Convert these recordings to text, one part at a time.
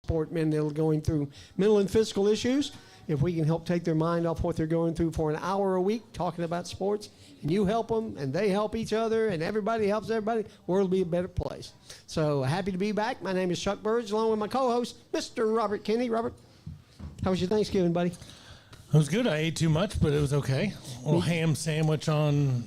support men that are going through mental and physical issues. If we can help take their mind off what they're going through for an hour a week talking about sports, and you help them, and they help each other, and everybody helps everybody, the world will be a better place. So happy to be back. My name is Chuck Burge, along with my co-host, Mr. Robert Kennedy. Robert, how was your Thanksgiving, buddy? It was good. I ate too much, but it was okay. A little ham sandwich on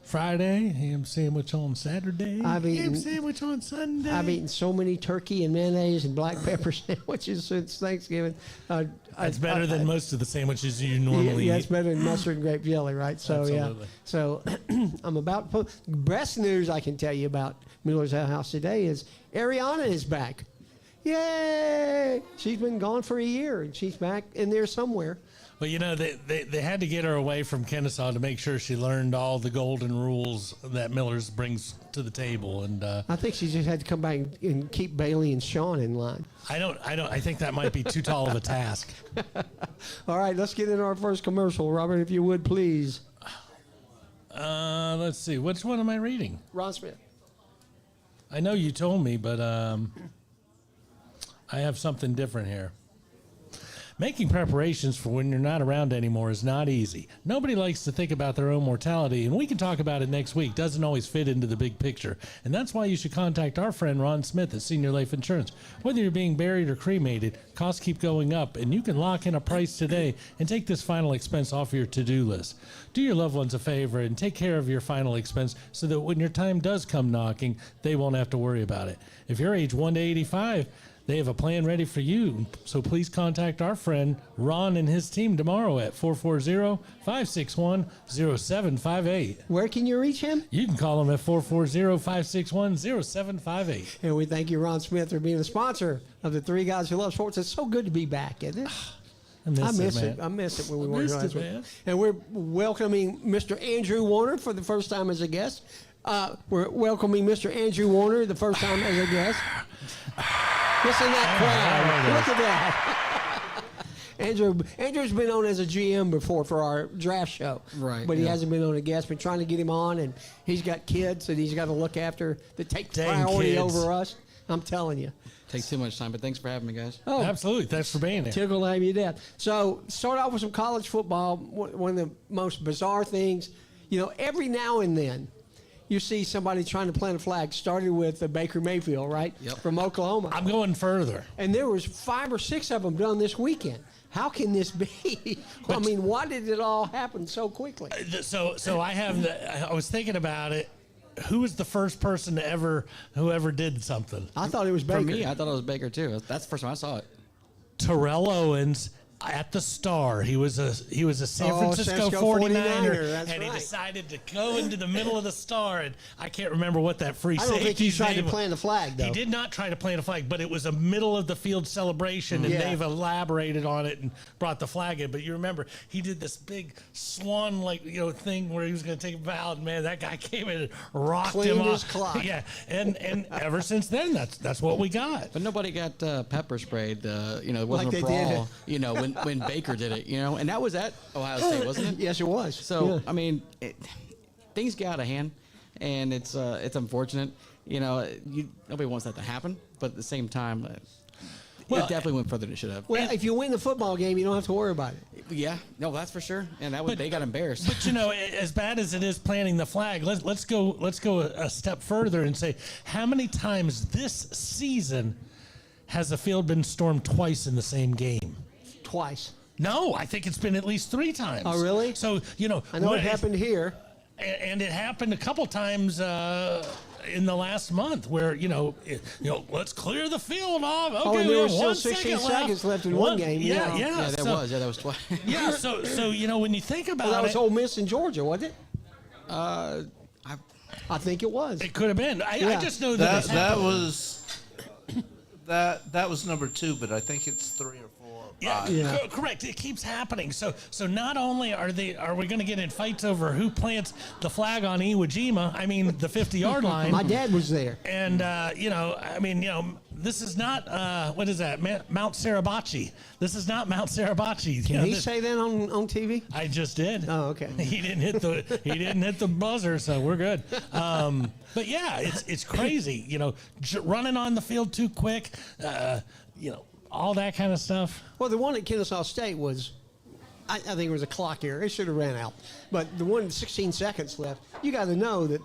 Friday, ham sandwich on Saturday, ham sandwich on Sunday. I've eaten so many turkey and mayonnaise and black pepper sandwiches since Thanksgiving. That's better than most of the sandwiches you normally yeah, eat. it's better than mustard and grape jelly, right? So, Absolutely. yeah. So, I'm about to put, best news I can tell you about Miller's House today is Ariana is back. Yay! She's been gone for a year, and she's back in there somewhere. Well, you know, they had to get her away from Kennesaw to make sure she learned all the golden rules that Miller's brings to the table. And I think she just had to come back and keep Bailey and Sean in line. I think that might be too tall of a task. All right, let's get into our first commercial. Robert, if you would, please. Let's see. Which one am I reading? Ron Smith. I know you told me, but I have something different here. Making preparations for when you're not around anymore is not easy. Nobody likes to think about their own mortality, and we can talk about it next week. Doesn't always fit into the big picture. And that's why you should contact our friend Ron Smith at Senior Life Insurance. Whether you're being buried or cremated, costs keep going up, and you can lock in a price today and take this final expense off your to-do list. Do your loved ones a favor and take care of your final expense so that when your time does come knocking, they won't have to worry about it. If you're age 1 to 85, they have a plan ready for you, so please contact our friend Ron and his team tomorrow at 440-561-0758. Where can you reach him? You can call him at 440-561-0758. And we thank you, Ron Smith, for being a sponsor of the Three Guys Who Love Sports. It's so good to be back, isn't it? I miss it, man. I miss it when we weren't missed last it, week. man. And we're welcoming Mr. Andrew Warner for the first time as a guest. We're welcoming Mr. Andrew Warner the first time as a guest. Listen to that crowd. Look at that. Andrew's been on as a GM before for our draft show. Right. But he hasn't been on a guest. Been trying to get him on, and he's got kids that he's got to look after that take Dang priority kids. over us. I'm telling you. Takes too much time, but thanks for having me, guys. Oh, Absolutely. Thanks for being here. Tickle have you to death. So start off with some college football. One of the most bizarre things, every now and then you see somebody trying to plant a flag. Started with Baker Mayfield, right? Yep. From Oklahoma. I'm going further. And there was 5 or 6 of them done this weekend. How can this be? Why did it all happen so quickly? So I was thinking about it. Who was the first person who ever did something? I thought it was Baker. For me, I thought it was Baker too. That's the first time I saw it. Terrell Owens at the Star. He was a San Francisco 49er, 49er, that's and he right. decided to go into the middle of the Star. And I can't remember what that free I don't think he safety's tried to name was. plant the flag, though. He did not try to plant a flag, but it was a middle of the field celebration, and Yeah. they've elaborated on it and brought the flag in. But you remember, he did this big swan thing where he was going to take a bow, and man, that guy came in and rocked Cleaned him his off. clock. Yeah, and ever since then, that's what we got. But nobody got pepper sprayed. It Like wasn't they a brawl. When Baker did it. And that was at Ohio State, wasn't it? Yes, it was. So Yeah. Things get out of hand, and it's unfortunate. Nobody wants that to happen, but at the same time, it definitely went further than it should have. Well, if you win the football game, you don't have to worry about it. Yeah, no, that's for sure. And they got embarrassed. But as bad as it is planting the flag, let's go a step further and say, how many times this season has a field been stormed twice in the same game? Twice. No, I think it's been at least 3 times. Oh, really? So I know it happened here. and it happened a couple times in the last month where let's clear the field off. Okay, And we there have was still 1 16 second seconds left in one game. Yeah. Yeah, that was twice. Yeah, so when you think about That was it, Ole Miss in Georgia, wasn't it? I I think it was. it could have been. I Yeah. just know that That was number 2, but I think it's 3 or 4. Yeah, correct. It keeps happening. So not only are we going to get in fights over who plants the flag on Iwo Jima, the 50-yard line. My dad was there. And this is not what is that? Mount Suribachi. This is not Mount Suribachi. Did he say that on TV? I just did. Oh, okay. He didn't hit the buzzer, so we're good. But yeah, it's crazy. Running on the field too quick. all that kind of stuff. Well, the one at Kennesaw State was, I think it was a clock error. It should have ran out. But the one 16 seconds left, you got to know that.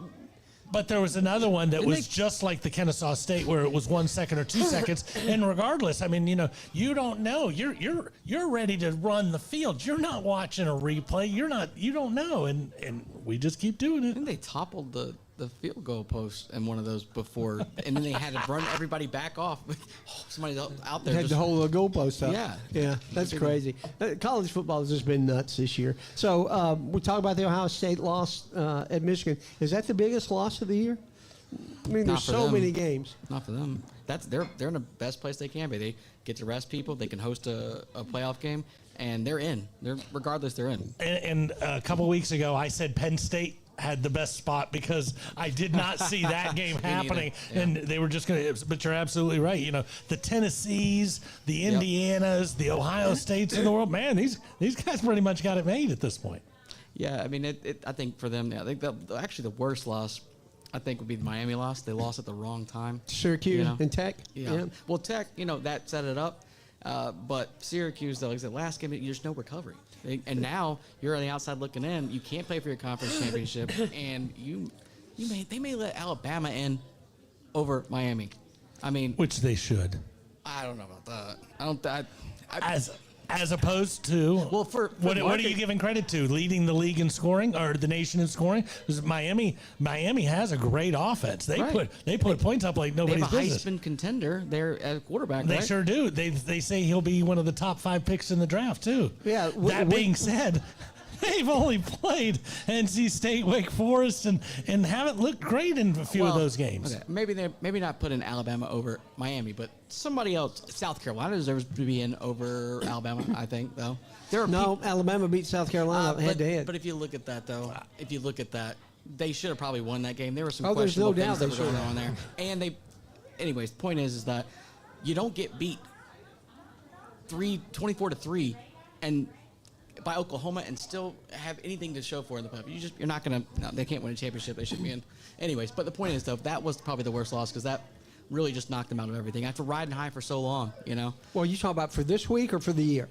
But there was another one that was just like the Kennesaw State, where it was 1 second or 2 seconds. And regardless, I mean, you don't know. You're ready to run the field. You're not watching a replay. You don't know. And we just keep doing I it. think they toppled the field goal post in one of those before, and then they had to run everybody back off. Somebody's out there. Had just, to hold the goalpost up. Yeah. That's crazy. College football has just been nuts this year. So we talk about the Ohio State loss at Michigan. Is that the biggest loss of the year? I mean, Not there's for so them. many games. Not for them. They're in the best place they can be. They get to rest people. They can host a playoff game, and they're in. Regardless, they're in. And a couple weeks ago, I said Penn State had the best spot because I did not see that game happening, Yeah. and they were just going to. But you're absolutely right. The Tennessees, the Indianas, the Ohio States in the world. Man, these guys pretty much got it made at this point. Yeah, I mean, I think for them, I think actually the worst loss, I think, would be the Miami loss. They lost at the wrong time. Syracuse and Tech. Yeah. Well, Tech, that set it up. But Syracuse, though, like I said, last game, there's no recovery. And now you're on the outside looking in. You can't play for your conference championship, and they may let Alabama in over Miami. I mean, Which they should. I don't know about that. As opposed to, Well, for what are market- you giving credit to? Leading the league in scoring, or the nation in scoring? Because Miami has a great offense. They Right. put points up like They have nobody's a business. Heisman contender there at quarterback. They right? sure do. They say he'll be one of the top 5 picks in the draft too. Yeah, That being said, they've only played NC State, Wake Forest, and haven't looked great in a few of those games. Okay. Maybe not put in Alabama over Miami, but somebody else. South Carolina deserves to be in over Alabama. I think though. There are No, Alabama beat South Carolina head to head. But if you look at that though, they should have probably won that game. There were some Oh, there's no questionable doubt things that they were should going have. on there. And anyways, the point is that you don't get beat 24-3 and by Oklahoma and still have anything to show for in the playoff. You're not gonna. No, they can't win a championship. They shouldn't be in. Anyways, but the point is though, that was probably the worst loss because that really just knocked them out of everything after riding high for so long. Well, you talking about for this week or for the year?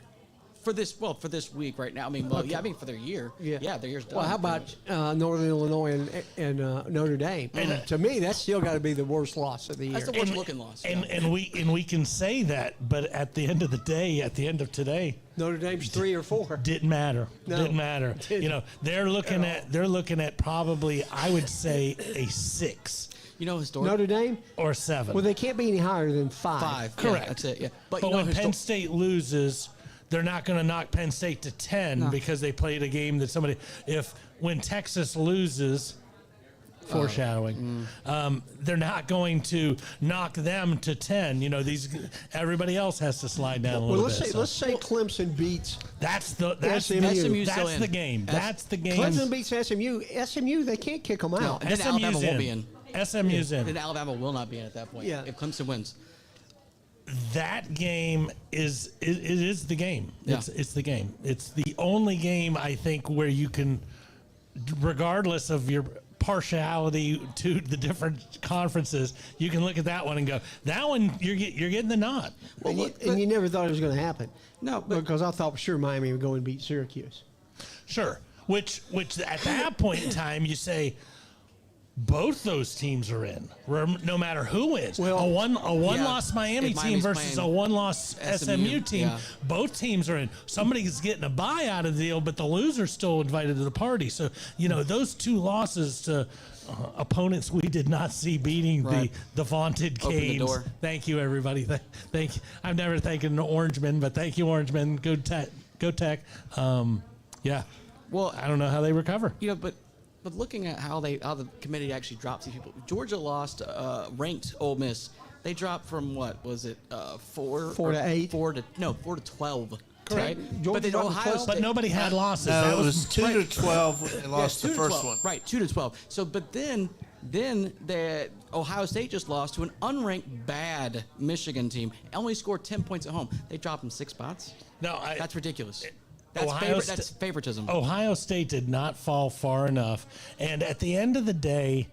For this week right now. I mean, for their year. Yeah, their year's done. Well, how about Northern Illinois and Notre Dame? To me, that's still got to be the worst loss of the year. That's the worst looking loss. And we can say that, but at the end of the day, at the end of today, Notre Dame's 3 or 4. didn't matter. No, Didn't matter. didn't. They're looking at probably, I would say, a 6 historic. Notre Dame? or 7. Well, they can't be any higher than 5. 5. Correct. Yeah, that's it. Yeah. But you know, when Penn State loses, they're not going to knock Penn State to 10 because they played a game that when Texas loses, foreshadowing, they're not going to knock them to 10. Everybody else has to slide down a Well, little let's bit. say so let's say Clemson beats that's SMU. that's still the in. game. That's the game. Clemson beats SMU. SMU, they can't kick them out. And then Alabama won't be in. SMU's in. Then Alabama will not be in at that point. Yeah. If Clemson wins. That game is the game. Yeah. It's the game. It's the only game I think where you can, regardless of your partiality to the different conferences, you can look at that one and go, that one you're getting the nod. And you never thought it was going to happen. No, but- because I thought for sure Miami would go and beat Syracuse. Sure. Which at that point in time you say, both those teams are in, no matter who wins. Well, a one-loss Miami if team Miami's versus a playing one-loss SMU team. yeah. Both teams are in. Somebody's getting a bye out of the deal, but the loser's still invited to the party. So, those 2 losses to opponents we did not see beating Right. the vaunted Open the Canes. door. Thank you, everybody. Thank you. I've never thanked an Orangeman, but thank you, Orangeman. Go Tech. Yeah. Well, I don't know how they recover. But looking at how the committee actually drops these people, Georgia lost ranked Ole Miss. They dropped from what was it 4 to 8? 4 to 12. Correct. Right? Georgia But then dropped to Ohio 12. State, But nobody had losses. No, That it was 2 to 12 when they lost 2 the to first 12. one. Right, 2 to 12. So, but then the Ohio State just lost to an unranked bad Michigan team. Only scored 10 points at home. They dropped them 6 spots. No, That's ridiculous. That's, Ohio that's favoritism. Ohio State did not fall far enough. And at the end of the day,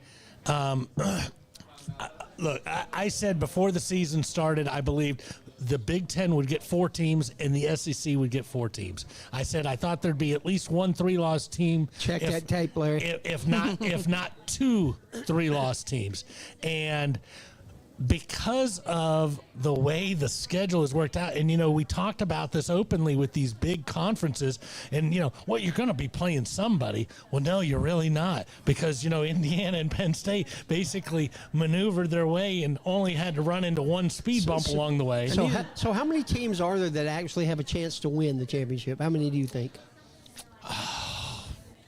look, I said before the season started, I believed the Big Ten would get 4 teams and the SEC would get 4 teams. I said I thought there'd be at least one 3-loss team. Check that tape, Larry. If not 2 3-loss teams. And because of the way the schedule is worked out, and we talked about this openly with these big conferences, and you're going to be playing somebody. Well, no, you're really not, because Indiana and Penn State basically maneuvered their way and only had to run into one speed bump along the way. So how many teams are there that actually have a chance to win the championship? How many do you think?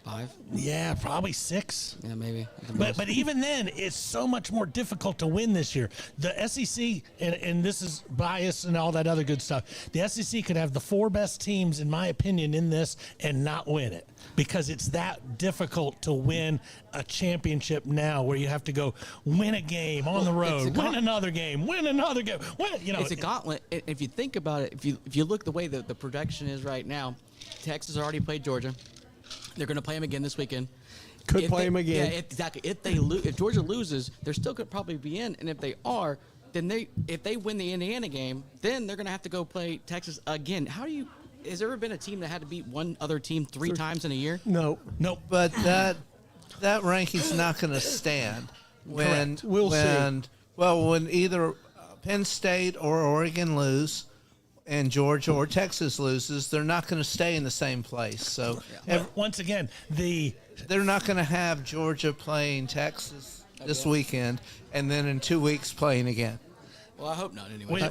5? Yeah, probably 6. Yeah, maybe. But even then, it's so much more difficult to win this year. The SEC, and this is bias and all that other good stuff, the SEC could have the 4 best teams, in my opinion, in this and not win it, because it's that difficult to win a championship now, where you have to go win a game on the road, win another game, win another game. It's a gauntlet. If you think about it, if you look the way that the production is right now, Texas already played Georgia. They're going to play them again this weekend. Could play them again. Yeah, exactly. If Georgia loses, they're still going to probably be in. And if they are, then if they win the Indiana game, then they're going to have to go play Texas again. Has there ever been a team that had to beat one other team 3 times in a year? No. But that ranking's not going to stand when Correct. We'll see. Well, when either Penn State or Oregon lose, and Georgia or Texas loses, they're not going to stay in the same place. So once again, they're not going to have Georgia playing Texas this weekend, and then in 2 weeks playing again. Well, I hope not anyway.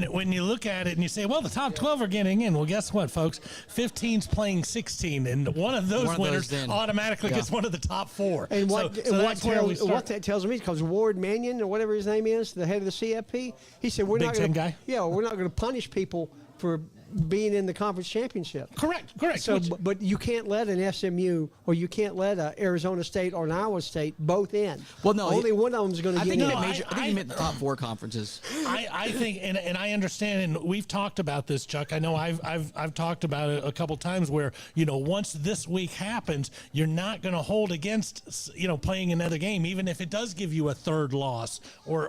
When you look at it and you say, well, the top 12 are getting in, well, guess what, folks? 15's playing 16, and one of those winners automatically gets one of the top 4. And what that tells me, because Ward Mannion, or whatever his name is, the head of the CFP, he said we're Big not Ten going guy? Yeah, we're not going to punish people for being in the conference championship. Correct. So, but you can't let an SMU or you can't let a Arizona State or an Iowa State both in. Well, no, only one of them is going to get in. I think he meant the top 4 conferences. I think, and I understand, and we've talked about this, Chuck. I know I've talked about it a couple times where once this week happens, you're not going to hold against playing another game, even if it does give you a 3rd loss or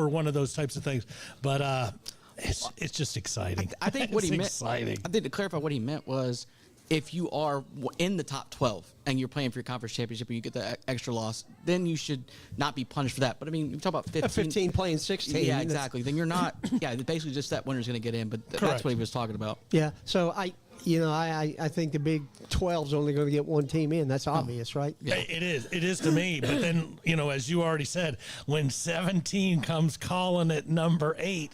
one of those types of things. But it's just exciting. I think what he meant. Exciting. I think to clarify what he meant was, if you are in the top 12 and you're playing for your conference championship and you get the extra loss, then you should not be punished for that. But I mean, you talk about 15. 15 playing 16. Yeah, exactly. Then you're not. Yeah, basically just that winner's going to get in. But that's what he was talking about. Yeah. So I think the Big 12's only going to get one team in. That's obvious, right? Yeah. It is to me. But then, as you already said, when 17 comes calling at number 8,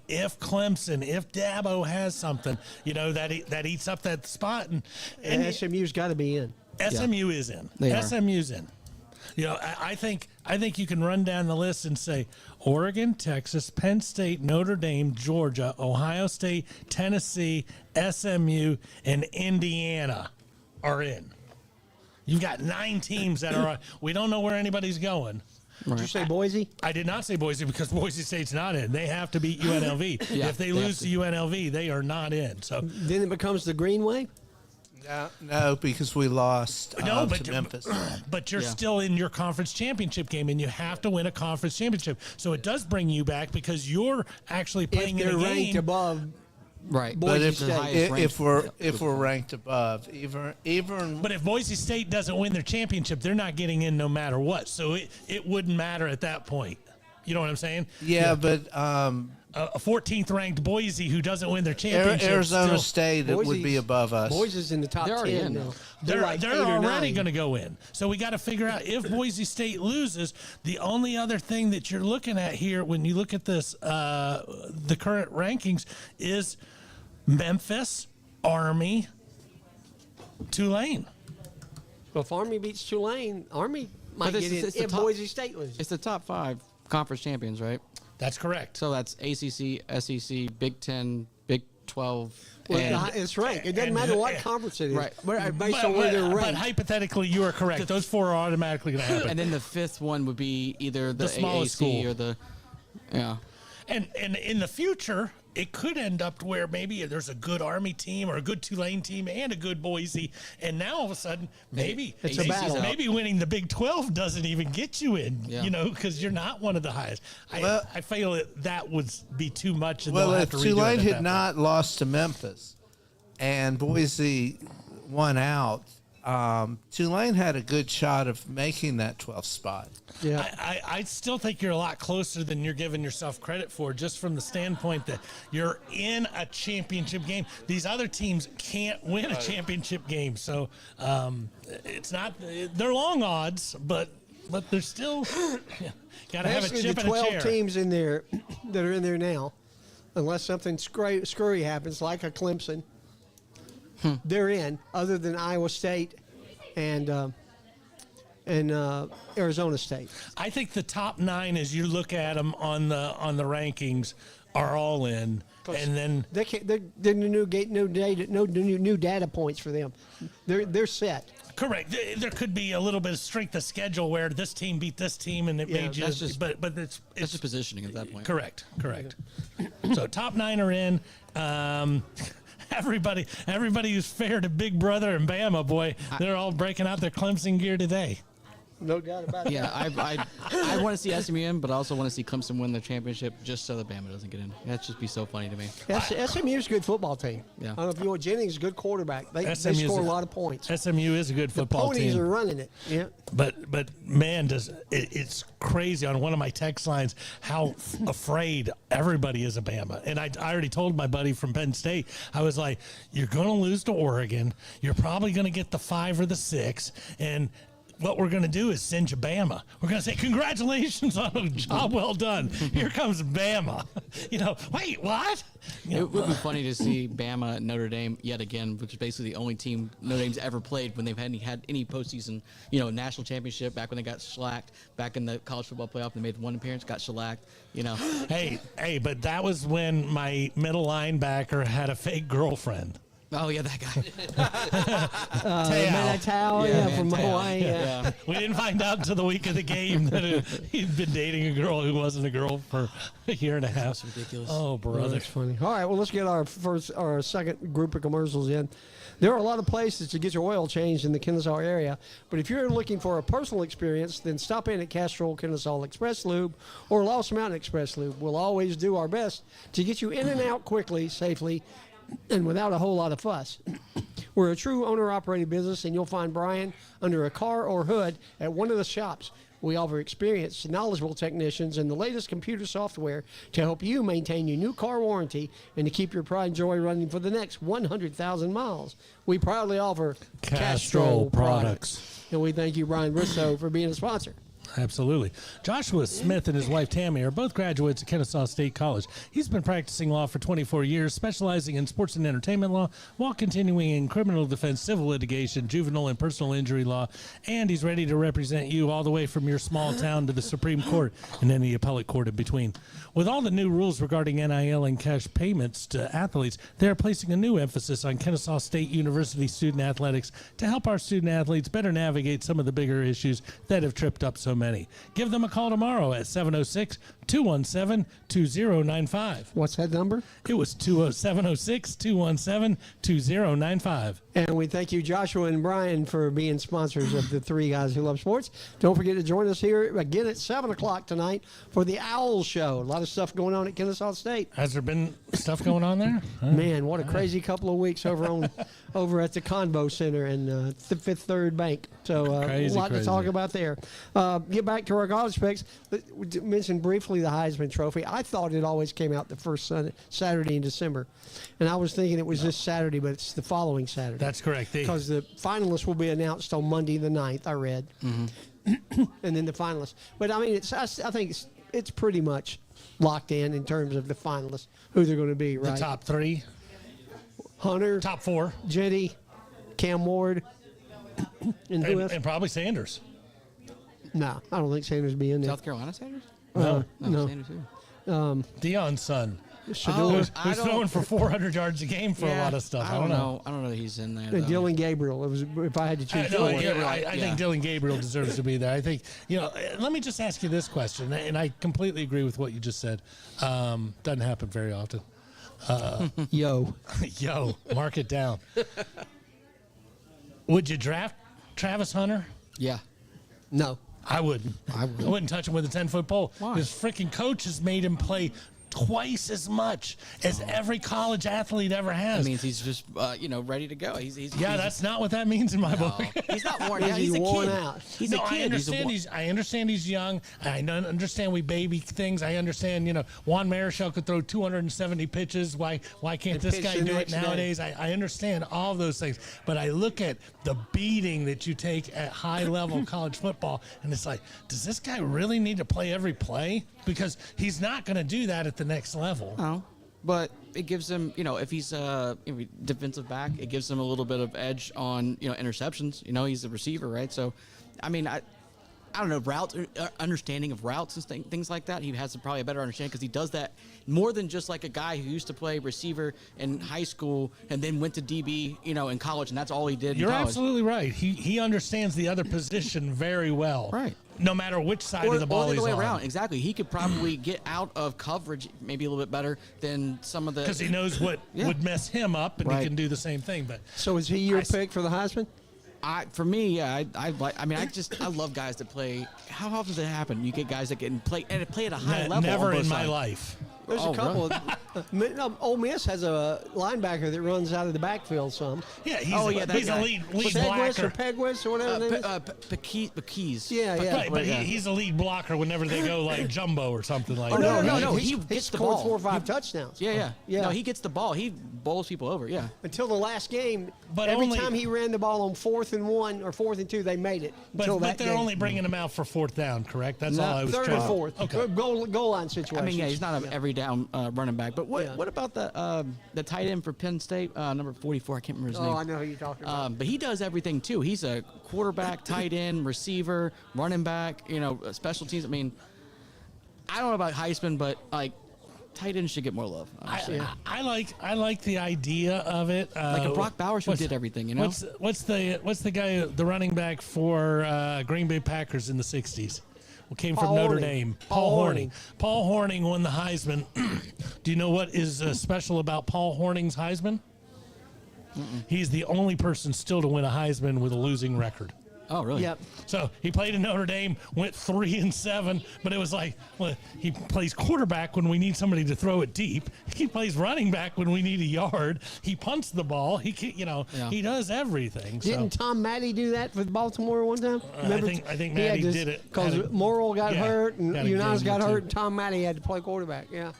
if Clemson, if Dabo has something, that eats up that spot, and SMU's got to be in. SMU is in. SMU's in. I think you can run down the list and say Oregon, Texas, Penn State, Notre Dame, Georgia, Ohio State, Tennessee, SMU, and Indiana are in. You've got 9 teams that are. We don't know where anybody's going. Did you say Boise? I did not say Boise, because Boise State's not in. They have to beat UNLV. If they lose to UNLV, they are not in. So then it becomes the Greenway. No, because we lost to Memphis. But you're still in your conference championship game, and you have to win a conference championship. So it does bring you back, because you're actually playing in a game. If they're ranked above, right? But State. if we're ranked above, even. But if Boise State doesn't win their championship, they're not getting in no matter what. So it wouldn't matter at that point. You know what I'm saying? Yeah, but a 14th ranked Boise who doesn't win their championship. Arizona State would be above us. Boise's in the top 10 now. They're like already going to go in. So we got to figure out, if Boise State loses, the only other thing that you're looking at here when you look at this, the current rankings, is Memphis, Army, Tulane. Well, if Army beats Tulane, Army might get in if Boise State loses. It's the top 5 conference champions, right? That's correct. So that's ACC, SEC, Big 10, Big 12. Well, it's ranked. It doesn't matter what conference it is. Right. Based on where they're ranked. But hypothetically, you are correct. Those 4 are automatically going to happen. And then the 5th one would be either the smallest AAC school. or the. Yeah. And in the future, it could end up to where maybe there's a good Army team or a good Tulane team and a good Boise, and now all of a sudden maybe It's a battle. maybe winning the Big 12 doesn't even get you in, Yeah. because you're not one of the highest. Well- I feel that would be too much. And Well, they'll if have to redo it Tulane at had that not lost to Memphis and Boise won out, Tulane had a good shot of making that 12th spot. Yeah. I still think you're a lot closer than you're giving yourself credit for, just from the standpoint that you're in a championship game. These other teams can't win a championship game, so it's not. They're long odds, but they're still got to have a Basically, chip the and a 12 chair. teams in there that are in there now, unless something screwy happens, like a Clemson, they're in, other than Iowa State and Arizona State. I think the top 9, as you look at them on the rankings, are all in, and then They can't. They're new data, new data points for them. They're set. correct. There could be a little bit of strength of schedule where this team beat this team, and it may that's just, just- but it's That's just positioning at that point. correct. So top 9 are in. Everybody who's fair to Big Brother and Bama, boy, they're all breaking out their Clemson gear today. No doubt about it. Yeah, I want to see SMU in, but I also want to see Clemson win the championship just so that Bama doesn't get in. That'd just be so funny to me. SMU's a good football team. Yeah. I don't know if you know, Jennings is a good quarterback. They SMU is score a lot of points. SMU is a good football Ponies team. are running it. Yeah. But man, it's crazy on one of my text lines how afraid everybody is of Bama. And I already told my buddy from Penn State, I was like, you're going to lose to Oregon. You're probably going to get the 5 or the 6. And what we're going to do is send you Bama. We're going to say, congratulations on a job well done. Here comes Bama. Wait, what? It would be funny to see Bama Notre Dame yet again, which is basically the only team Notre Dame's ever played when they've had any postseason, national championship. Back when they got shellacked, back in the college football playoff, they made one appearance, got shellacked. Hey, but that was when my middle linebacker had a fake girlfriend. Oh yeah, that guy. Manatao, from Manatao. Hawaii. Yeah. We didn't find out until the week of the game that he'd been dating a girl who wasn't a girl for a year and a half. That's ridiculous. Oh, brother. That's funny. All right, well, let's get our second group of commercials in. There are a lot of places to get your oil changed in the Kennesaw area, but if you're looking for a personal experience, then stop in at Castrol Kennesaw Express Lube or Lost Mountain Express Lube. We'll always do our best to get you in and out quickly, safely, and without a whole lot of fuss. We're a true owner-operated business, and you'll find Brian under a car or hood at one of the shops. We offer experienced, knowledgeable technicians and the latest computer software to help you maintain your new car warranty and to keep your pride and joy running for the next 100,000 miles. We proudly offer Castrol products. And we thank you, Brian Bristow, for being a sponsor. Absolutely. Joshua Smith and his wife Tammy are both graduates of Kennesaw State College. He's been practicing law for 24 years, specializing in sports and entertainment law while continuing in criminal defense, civil litigation, juvenile and personal injury law. And he's ready to represent you all the way from your small town to the Supreme Court and any appellate court in between. With all the new rules regarding NIL and cash payments to athletes, they are placing a new emphasis on Kennesaw State University student athletics to help our student athletes better navigate some of the bigger issues that have tripped up so many. Give them a call tomorrow at 706-217-2095. What's that number? It was 706-217-2095. And we thank you, Joshua and Brian, for being sponsors of the Three Guys Who Love Sports. Don't forget to join us here again at 7 o'clock tonight for the Owl Show. A lot of stuff going on at Kennesaw State. Has there been stuff going on there? Man, what a crazy couple of weeks over at the Convo Center and the Fifth Third Bank. So a lot to talk about there. Get back to our college picks. We mentioned briefly the Heisman Trophy. I thought it always came out the first Saturday in December. And I was thinking it was this Saturday, but it's the following Saturday. That's correct. Because the finalists will be announced on Monday the 9th, I read. Mm-hmm. And then the finalists. But, I mean, I think it's pretty much locked in terms of the finalists, who they're going to be, right? The top 3? Hunter. Top 4. Jetty, Cam Ward, and who else? And probably Sanders. No, I don't think Sanders will be in there. South Carolina Sanders? No. No. Sanders too. Deion's son. Shador, I Who's don't- throwing for 400 yards a game for a lot of stuff. I don't know. I don't know that he's in there. and though. Dylan Gabriel. It was if I had to choose No, one. I think Dylan Gabriel deserves to be there. I think, let me just ask you this question, and I completely agree with what you just said. Doesn't happen very often. Yo. Yo, mark it down. Would you draft Travis Hunter? Yeah. No. I wouldn't. I wouldn't touch him with a 10-foot pole. Why? His freaking coach has made him play twice as much as every college athlete ever That has. means he's just, ready to go. He's That's not what that means in my book. he's not worn Is out. he He's a worn kid. out? He's a kid. I understand he's young. I understand we baby things. I understand, Juan Marichal could throw 270 pitches. Why can't And this pitch guy the do it next day. nowadays? I understand all of those things. But I look at the beating that you take at high level college football, and it's like, does this guy really need to play every play? Because he's not going to do that at the next level. No, but it gives him, if he's a defensive back, it gives him a little bit of edge on, interceptions. He's a receiver, right? So, I mean, I don't know, routes, understanding of routes and things like that. He has probably a better understanding because he does that more than just like a guy who used to play receiver in high school and then went to DB, in college, and that's all he did You're in college. absolutely right. He understands the other position very well. Right. No matter which side of the ball or the he's other way on. around. Exactly. He could probably get out of coverage maybe a little bit better than some of the. Because he knows what Yeah. would mess him up, and he Right. can do the same thing. But So is he your I s- pick for the Heisman? For me, yeah, I love guys that play. How often does it happen? You get guys that can play and play at a high level. never on both in my sides. life. There's Oh, a couple of. Ole Miss has a linebacker that runs out of the backfield some. Yeah, he's, Oh, yeah, that he's a guy. lead Pegwis or blocker. Pegwis or whatever his name is. Pekees. Yeah, yeah. Right, but Yeah. he's a lead blocker whenever they go like jumbo or something like Oh, that. no. right? He He gets the scored ball. 4 or 5 touchdowns. Yeah. Yeah. No, he gets the ball. He bowls people over. Yeah. Until the last game, But every only- time he ran the ball on 4th and 1 or 4th and 2, they made it. Until But that they're game. only bringing him out for 4th down, correct? That's No, all I was 3rd trying or to- 4th. Okay. Goal line situation. I mean, yeah, he's not an every down running back. But what Yeah. what about the tight end for Penn State, number 44? I can't remember his Oh, name. I know who you're talking about. But he does everything too. He's a quarterback, tight end, receiver, running back. Special teams. I mean, I don't know about Heisman, but like tight ends should get more love. honestly. I like the idea of it. Like a Brock Bowers who what's- did everything. What's the guy, the running back for Green Bay Packers in the '60s? Who came from Paul Notre Hornung. Dame? Paul Hornung. Paul Hornung won the Heisman. Do you know what is special about Paul Hornung's Heisman? He's the only person still to win a Heisman with a losing record. Oh, really? Yep. So he played in Notre Dame, went 3-7, but it was like, well, he plays quarterback when we need somebody to throw it deep. He plays running back when we need a yard. He punts the ball. Yeah. He does everything. So Didn't Tom Matty do that with Baltimore one time? I think Matty did it. because Had a- Morrill got yeah, hurt and had a Unas game got or two. hurt, and Tom Matty had to play quarterback. Yeah.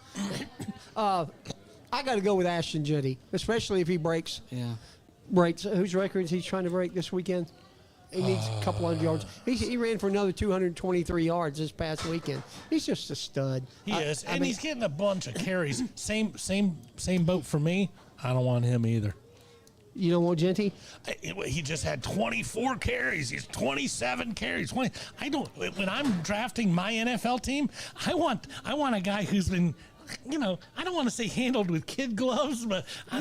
I got to go with Ashton Jetty, especially if he breaks. Yeah. Whose records he's trying to break this weekend? He needs a couple hundred yards. He ran for another 223 yards this past weekend. He's just a stud. He is, I and mean, he's getting a bunch of carries. Same boat for me. I don't want him either. You don't want Genty? He just had 24 carries. He's 27 carries. 20. I don't. When I'm drafting my NFL team, I want a guy who's been. I don't want to say handled with kid gloves, but I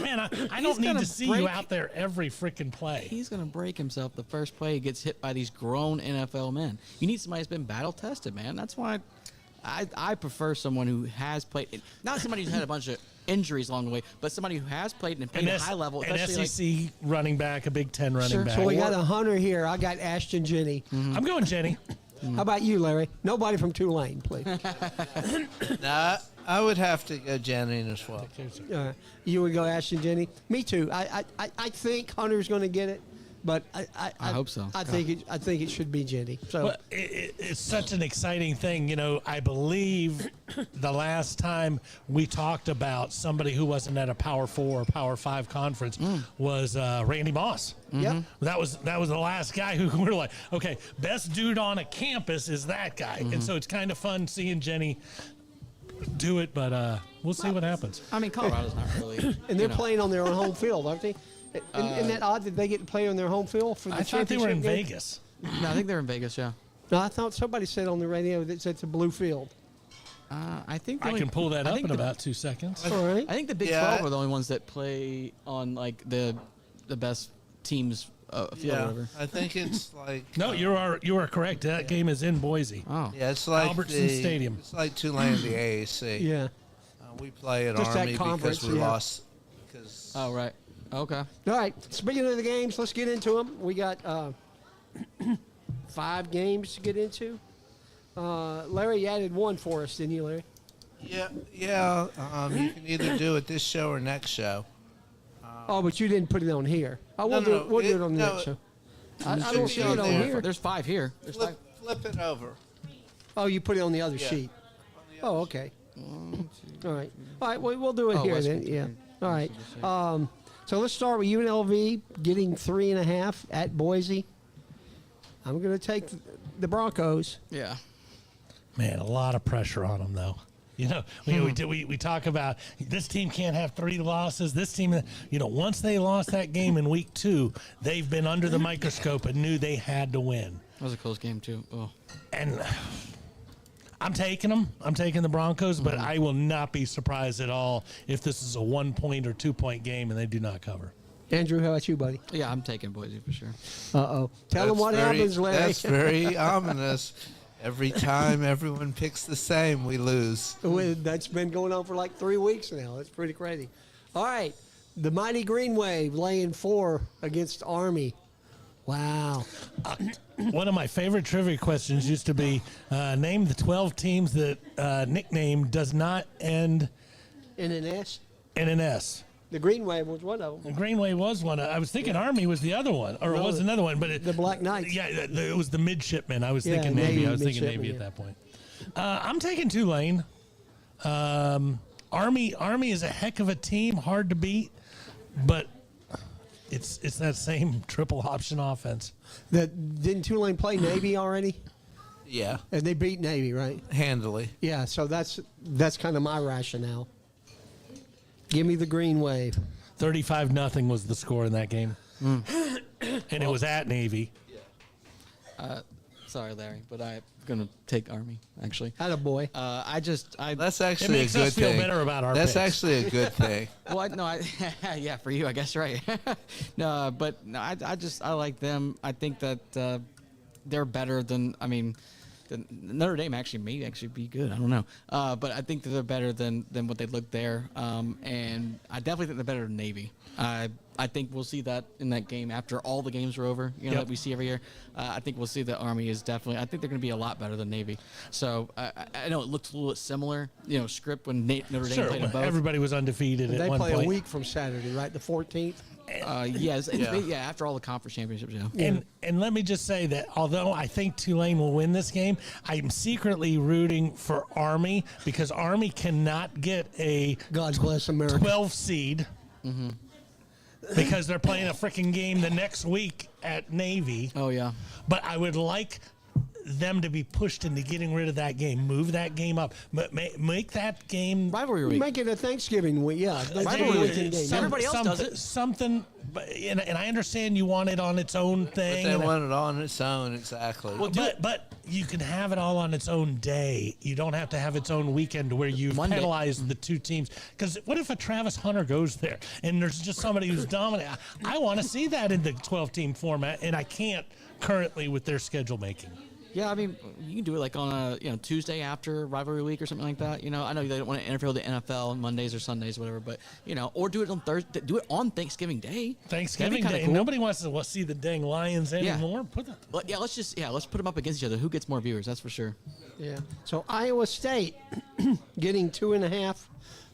don't need gonna to see you break- out there every freaking play. He's going to break himself the first play he gets hit by these grown NFL men. You need somebody who's been battle tested, man. That's why I prefer someone who has played, not somebody who's had a bunch of injuries along the way, but somebody who has played and played at a high level. An Especially SEC running back, a Big Ten running Sure. back. So we got a Hunter here. I got Ashton Jenny. I'm going Jenny. How about you, Larry? Nobody from Tulane, please. Nah, I would have to go Jennings as well. You would go Ashton Jenny. Me too. I think Hunter's going to get it, but I hope so. I think it should be Jenny. So Well, it's such an exciting thing. I believe the last time we talked about somebody who wasn't at a Power 4 or Power 5 conference was Randy Moss. Yep. That was the last guy who we were like, okay, best dude on a campus is that guy. And so it's kind of fun seeing Jenny do it, but we'll see what happens. I mean, Colorado's not really. and they're playing on their own home field, aren't they? Isn't that odd that they get to play on their home field for the I thought they were in championship game? Vegas. No, I think they're in Vegas. Yeah. No, I thought somebody said on the radio that it's a blue field. I think the I only- can pull that I up think in the- about 2 seconds. All right. I think the Big Yeah. 12 are the only ones that play on like the best teams field or Yeah, whatever. I think it's like No, you are correct. That game is in Boise. Oh. yeah, it's like Albertson Stadium. It's like Tulane, the AAC. Yeah. We play at Just that Army conference, because we yeah. lost. Because Oh, right. Okay. All right. Speaking of the games, let's get into them. We got 5 games to get into. Larry, you added one for us, didn't you, Larry? yeah. You can either do it this show or next show. Oh, but you didn't put it on here. Oh, we'll No, do no, it. We'll do it on the no, next show. I should don't be see on it on there. here. There's 5 here. There's 5. Flip it over. Oh, you put it on the other Yeah. sheet. On the Oh, other okay. All right. All right. We'll do it Oh, here West then. Virginia. Yeah. All right. So let's start with UNLV getting 3.5 at Boise. I'm going to take the Broncos. Yeah. Man, a lot of pressure on them, though. You know, we talk about this team can't have 3 losses. This team, you know, once they lost that game in week 2, they've been under the microscope and knew they had to win. That was a close game, too. Oh. And I'm taking them. I'm taking the Broncos, but I will not be surprised at all if this is a 1-point or 2-point game and they do not cover. Andrew, how about you, buddy? Yeah, I'm taking Boise for sure. Uh-oh. Tell them what happens, Larry. That's very ominous. Every time everyone picks the same, we lose. That's been going on for like 3 weeks now. That's pretty crazy. All right. The Mighty Green Wave laying 4 against Army. Wow. One of my favorite trivia questions used to be name the 12 teams that nickname does not end In an S? in an S. The Green Wave was one of them. The Greenway was one. I was thinking Army was the other one, or it No, was another one, but the Black Knights. Yeah, it was the midshipmen. I was Yeah, thinking Navy. Navy, I was thinking midshipmen, Navy yeah. at that point. I'm taking Tulane. Army is a heck of a team, hard to beat, but it's that same triple option offense. Didn't Tulane play Navy already? Yeah, And they beat Navy, right? handily. Yeah, so that's kind of my rationale. Give me the Green Wave. 35-0 was the score in that game, and it was at Navy. Sorry, Larry, but I'm going to take Army, actually. Attaboy. That's actually a makes good us feel thing. better about our That's picks. actually a good thing. Yeah, for you, I guess, right. No, but no, I like them. I think that they're better than, Notre Dame may actually be good. I don't know. But I think that they're better than what they look there. And I definitely think they're better than Navy. I think we'll see that in that game after all the games are over, Yep. that we see every year. I think we'll see that Army is definitely, I think they're going to be a lot better than Navy. So I know it looks a little bit similar, script when Notre Dame Sure, played them both. everybody was undefeated They at one play point. a week from Saturday, right? The 14th. Yes, Yeah. after all the conference championships, yeah. And let me just say that although I think Tulane will win this game, I'm secretly rooting for Army because Army cannot get a God bless America. 12 seed because they're playing a freaking game the next week at Navy. Oh, yeah. But I would like them to be pushed into getting rid of that game, move that game up, make that game Rivalry week. Make it a Thanksgiving week, yeah. Thanksgiving Rivalry weekend game. Some- Everybody else does it. Something, and I understand you want it on its own But thing. they and- want it on its own, exactly. but you can have it all on its own day. You don't have to have its own weekend where you've Monday. penalized the two teams. Because what if a Travis Hunter goes there and there's just somebody who's dominant? I want to see that in the 12-team format, and I can't currently with their schedule making. Yeah, you can do it like on a Tuesday after rivalry week or something like that. I know they don't want to interfere with the NFL on Mondays or Sundays or whatever, but or do it on Thursday. Do it on Thanksgiving Day. Thanksgiving That'd be Day. kinda cool. Nobody wants to see the dang Lions anymore. Put the, Let's put them up against each other. Who gets more viewers? That's for sure. Yeah. So Iowa State getting 2.5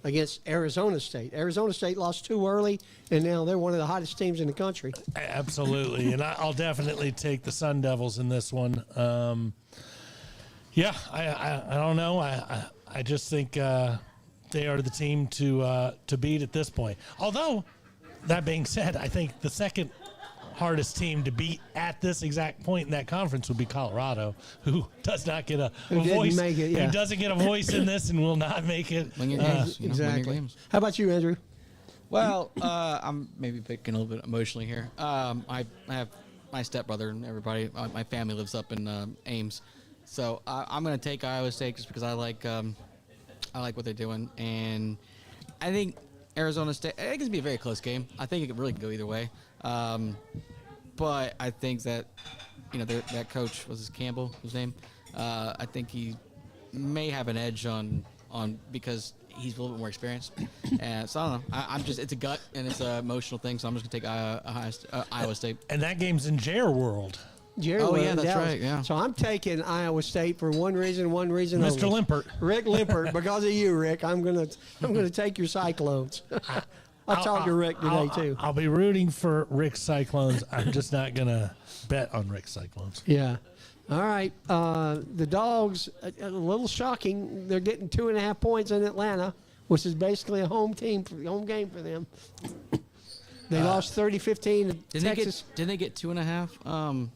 against Arizona State. Arizona State lost 2 early, and now they're one of the hottest teams in the country. absolutely, and I'll definitely take the Sun Devils in this one. Yeah, I don't know. I just think they are the team to beat at this point. Although, that being said, I think the second hardest team to beat at this exact point in that conference would be Colorado, who does not get a Who didn't voice. make it, yeah. Who doesn't get a voice in this and will not make it. Win your games. Win your Exactly. games. How about you, Andrew? Well, I'm maybe picking a little bit emotionally here. I have my stepbrother and everybody. My family lives up in Ames, so I'm going to take Iowa State just because I like what they're doing, and I think Arizona State. I think it's gonna be a very close game. I think it could really go either way, but I think that that coach was Campbell, his name. I think he may have an edge on on because he's a little bit more experienced. And so I don't know. I'm just it's a gut and it's an emotional thing. So I'm just gonna take Iowa State. And that game's in Jer World. Jerry Oh, World yeah, in that's Dallas. right, yeah. So I'm taking Iowa State for one reason Mr. only. Limpert. Rick Limpert, because of you, Rick. I'm gonna take your Cyclones. I'll talk to Rick today too. I'll be rooting for Rick's Cyclones. I'm just not gonna bet on Rick's Cyclones. Yeah. All right. The Dogs, a little shocking. They're getting 2.5 points in Atlanta, which is basically a home game for them. They lost 30-15 to Texas. Didn't they get 2.5?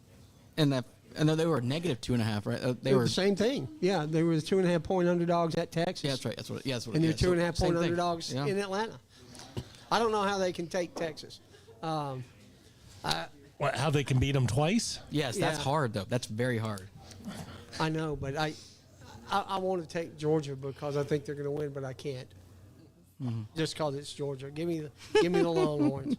And that. And they were negative 2.5, right? They were the same thing. Yeah, they were the 2.5 point underdogs at Texas. Yeah, that's right. That's what. Yeah, that's what. And they're yeah, 2.5 same point thing. underdogs Yeah. in Atlanta. I don't know how they can take Texas. How they can beat them twice? Yes, that's Yeah. hard though. That's very hard. I know, but I want to take Georgia because I think they're going to win, but I can't. Just because it's Georgia. Give me the Longhorns.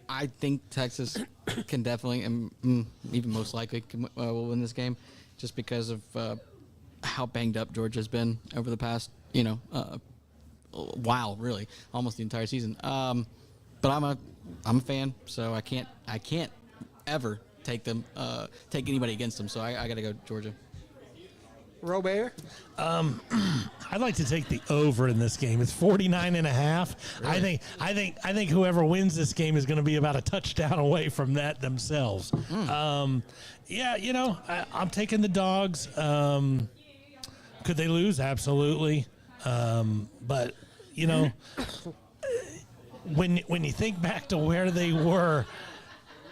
I think Texas can definitely, and even most likely, will win this game, just because of how banged up Georgia's been over the past, while really, almost the entire season. But I'm a fan, so I can't ever take anybody against them. So I got to go Georgia. Robert? I'd like to take the over in this game. It's 49.5. Really? I think whoever wins this game is going to be about a touchdown away from that themselves. Yeah, I'm taking the Dogs. Could they lose? Absolutely. But when you think back to where they were.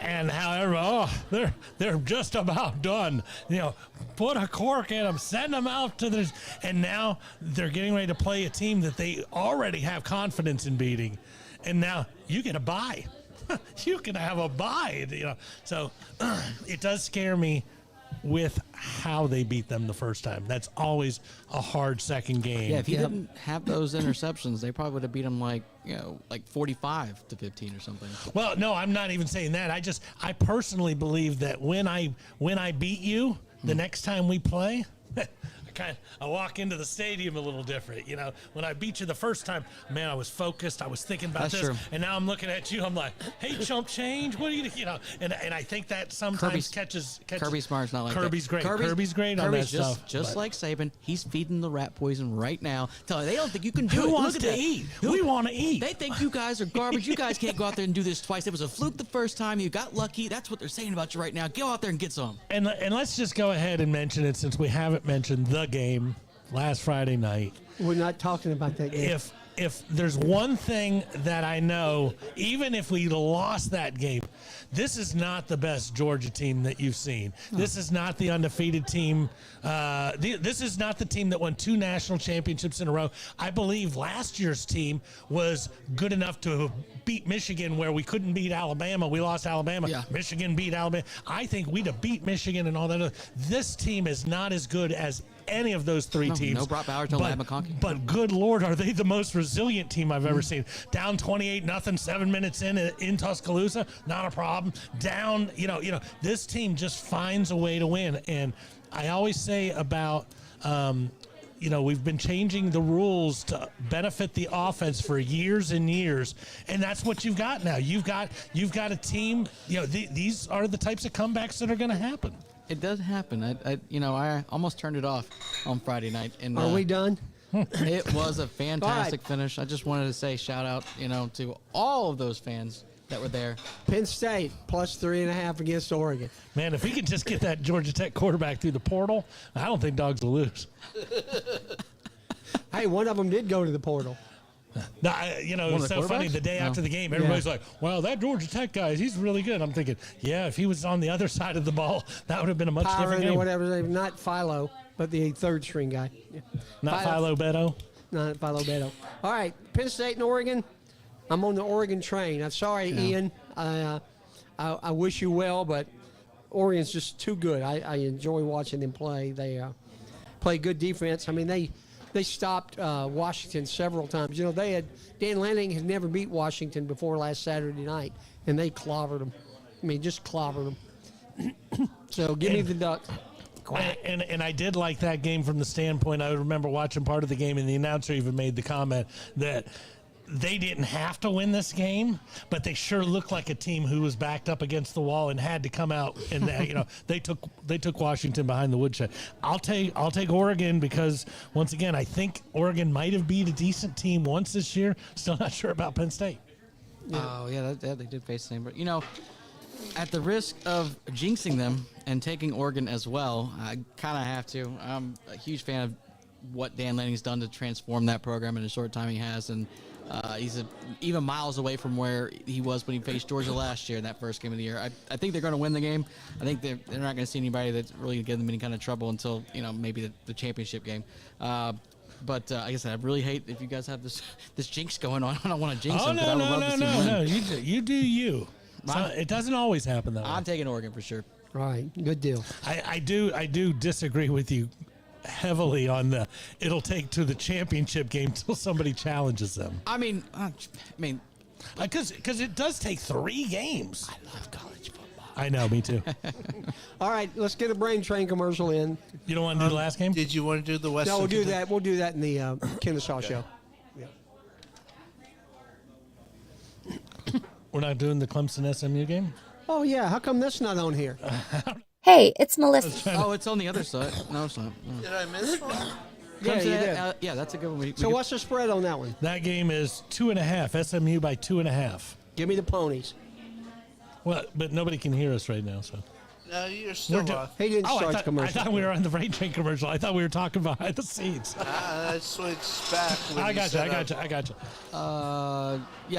And however, they're just about done. Put a cork in them, send them out to this, and now they're getting ready to play a team that they already have confidence in beating, and now you get a bye. You can have a bye, So it does scare me with how they beat them the first time. That's always a hard second game. Yeah, if you didn't have those interceptions, they probably would have beat them like 45-15 or something. Well, no, I'm not even saying that. I personally believe that when I beat you the next time we play, I walk into the stadium a little different. When I beat you the first time, man, I was focused. I was thinking about That's this, true. and now I'm looking at you. I'm like, hey, chump change. What are you? And I think that sometimes catches. Kirby Smart's not like Kirby's that. great. Kirby's great on that Kirby's stuff. Just but like Saban, he's feeding the rat poison right now. Telling they don't think you can do who it. wants Look at to that. eat? We want to eat. They think you guys are garbage. You guys can't go out there and do this twice. It was a fluke the first time. You got lucky. That's what they're saying about you right now. Go out there and get some. And let's just go ahead and mention it since we haven't mentioned the game last Friday night. We're not talking about that game. If there's one thing that I know, even if we lost that game, this is not the best Georgia team that you've seen. This is not the undefeated team. This is not the team that won 2 national championships in a row. I believe last year's team was good enough to beat Michigan where we couldn't beat Alabama. We lost Alabama. Yeah. Michigan beat Alabama. I think we'd have beat Michigan and all that. This team is not as good as any of those 3 teams. No Brock Bowers, no Ladd McConkey. But good Lord, are they the most resilient team I've ever seen? Down 28-0, 7 minutes in Tuscaloosa, not a problem. Down, this team just finds a way to win. And I always say about, we've been changing the rules to benefit the offense for years and years, and that's what you've got now. You've got a team. These are the types of comebacks that are going to happen. It does happen. I almost turned it off on Friday night. And Are we done? It was a fantastic All right. finish. I just wanted to say shout out, to all of those fans that were there. Penn State plus 3.5 against Oregon. Man, if we could just get that Georgia Tech quarterback through the portal, I don't think Dogs will lose. Hey, one of them did go to the portal. No, it's so funny. The day after the game, everybody's like, "Wow, that Georgia Tech guy, he's really good." I'm thinking, yeah, if he was on the other side of the ball, that would have been a much different Tyron game. or whatever his name, not Philo, but the third string guy. Yeah. Not Philo Beto. Not Philo Beto. All right, Penn State and Oregon. I'm on the Oregon train. I'm sorry, Ian. I wish you well, but Oregon's just too good. I enjoy watching them play. They play good defense. I mean, they stopped Washington several times. Dan Lanning had never beat Washington before last Saturday night, and they clobbered them. I mean, just clobbered them. So give me the Ducks. quack. And I did like that game from the standpoint. I remember watching part of the game, and the announcer even made the comment that they didn't have to win this game, but they sure looked like a team who was backed up against the wall and had to come out. And they took Washington behind the woodshed. I'll take Oregon because once again, I think Oregon might have beat a decent team once this year. Still not sure about Penn State. Oh, yeah, they did face the same. But, at the risk of jinxing them and taking Oregon as well, I kind of have to. I'm a huge fan of what Dan Lanning's done to transform that program in the short time he has. And he's even miles away from where he was when he faced Georgia last year in that first game of the year. I think they're going to win the game. I think they're not going to see anybody that's really going to give them any kind of trouble until, maybe the championship game. But like I said, I really hate if you guys have this jinx going on. I don't want to jinx them. Oh, no. You do you. I'm- It doesn't always happen that way. I'm taking Oregon for sure. Right, good deal. I do disagree with you heavily on the it'll take to the championship game till somebody challenges them. I mean, Because it does take 3 games. I love college football. I know, me too. All right, let's get a Brain Train commercial in. You don't want to do the last game? Did you want to do the Western? No, we'll do Kentucky- that. We'll do that in the Kennesaw show. Yeah. We're not doing the Clemson SMU game? Oh yeah, how come that's not on here? Hey, it's Melissa. oh, it's on the other side. No, it's not. No. Did I miss one? Yeah, you did. Yeah, that's a good one. We So could- what's the spread on that one? That game is 2.5. SMU by 2.5. Give me the ponies. Well, but nobody can hear us right now, so. No, you're still We're do- off. He didn't Oh, start the I commercial. thought we were on the Brain Train commercial. I thought we were talking behind the scenes. I switched back. When I you got you. set I up. got you. I got you.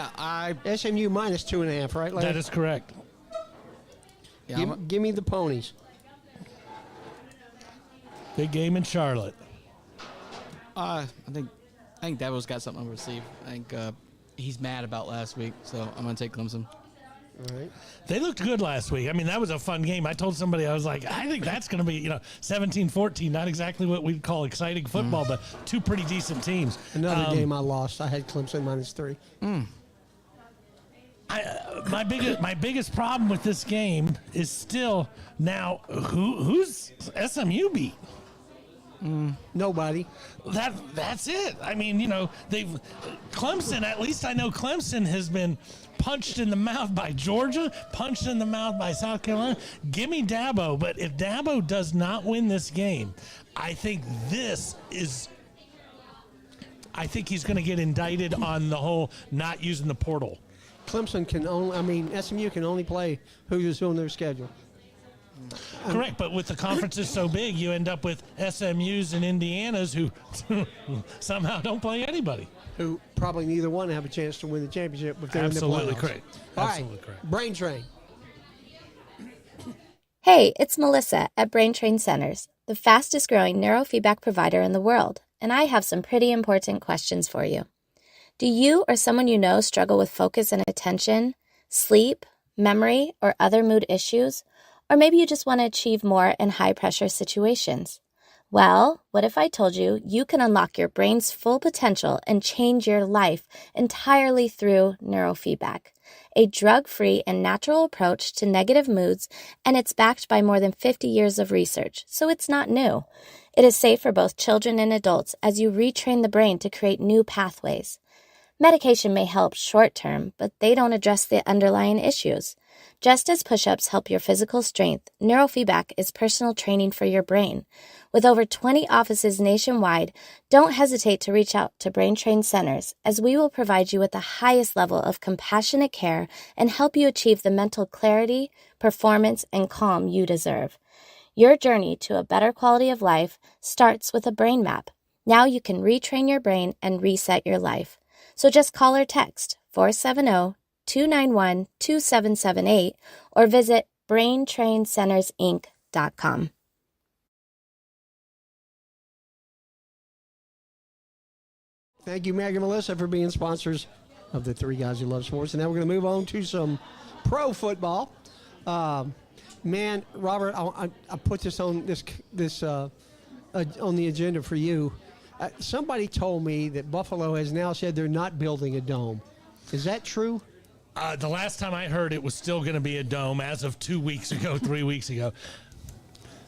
yeah, SMU minus 2.5, right? Larry? That is correct. yeah, I'm- Give me the ponies. Big game in Charlotte. I think Dabo's got something on his sleeve. I think he's mad about last week, so I'm gonna take Clemson. All right. They looked good last week. I mean, that was a fun game. I told somebody, I was like, I think that's going to be, 17-14. Not exactly what we'd call exciting football, but 2 pretty decent teams. Another game I lost. I had Clemson minus 3. My biggest problem with this game is still now who's SMU beat? Nobody. That's it. I mean, they've Clemson. At least I know Clemson has been punched in the mouth by Georgia, punched in the mouth by South Carolina. Give me Dabo, but if Dabo does not win this game, I think he's going to get indicted on the whole not using the portal. Clemson can only, SMU can only play who's on their schedule. Correct, but with the conferences so big, you end up with SMUs and Indianas who somehow don't play anybody. Who probably neither one have a chance to win the championship if they're Absolutely in the playoffs. correct. All Absolutely right. correct. Brain Train. Hey, it's Melissa at Brain Train Centers, the fastest growing neurofeedback provider in the world, and I have some pretty important questions for you. Do you or someone you know struggle with focus and attention, sleep, memory, or other mood issues? Or maybe you just want to achieve more in high-pressure situations. Well, what if I told you you can unlock your brain's full potential and change your life entirely through neurofeedback, a drug-free and natural approach to negative moods, and it's backed by more than 50 years of research, so it's not new. It is safe for both children and adults as you retrain the brain to create new pathways. Medication may help short-term, but they don't address the underlying issues. Just as push-ups help your physical strength, neurofeedback is personal training for your brain. With over 20 offices nationwide, don't hesitate to reach out to Brain Train Centers, as we will provide you with the highest level of compassionate care and help you achieve the mental clarity, performance, and calm you deserve. Your journey to a better quality of life starts with a brain map. Now you can retrain your brain and reset your life. So just call or text 470-291-2778 or visit braintraincentersinc.com. Thank you, Meg and Melissa, for being sponsors of the Three Guys Who Love Sports. And now we're going to move on to some pro football. Man, Robert, I put this on on the agenda for you. Somebody told me that Buffalo has now said they're not building a dome. Is that true? The last time I heard, it was still going to be a dome as of 2 weeks ago, 3 weeks ago.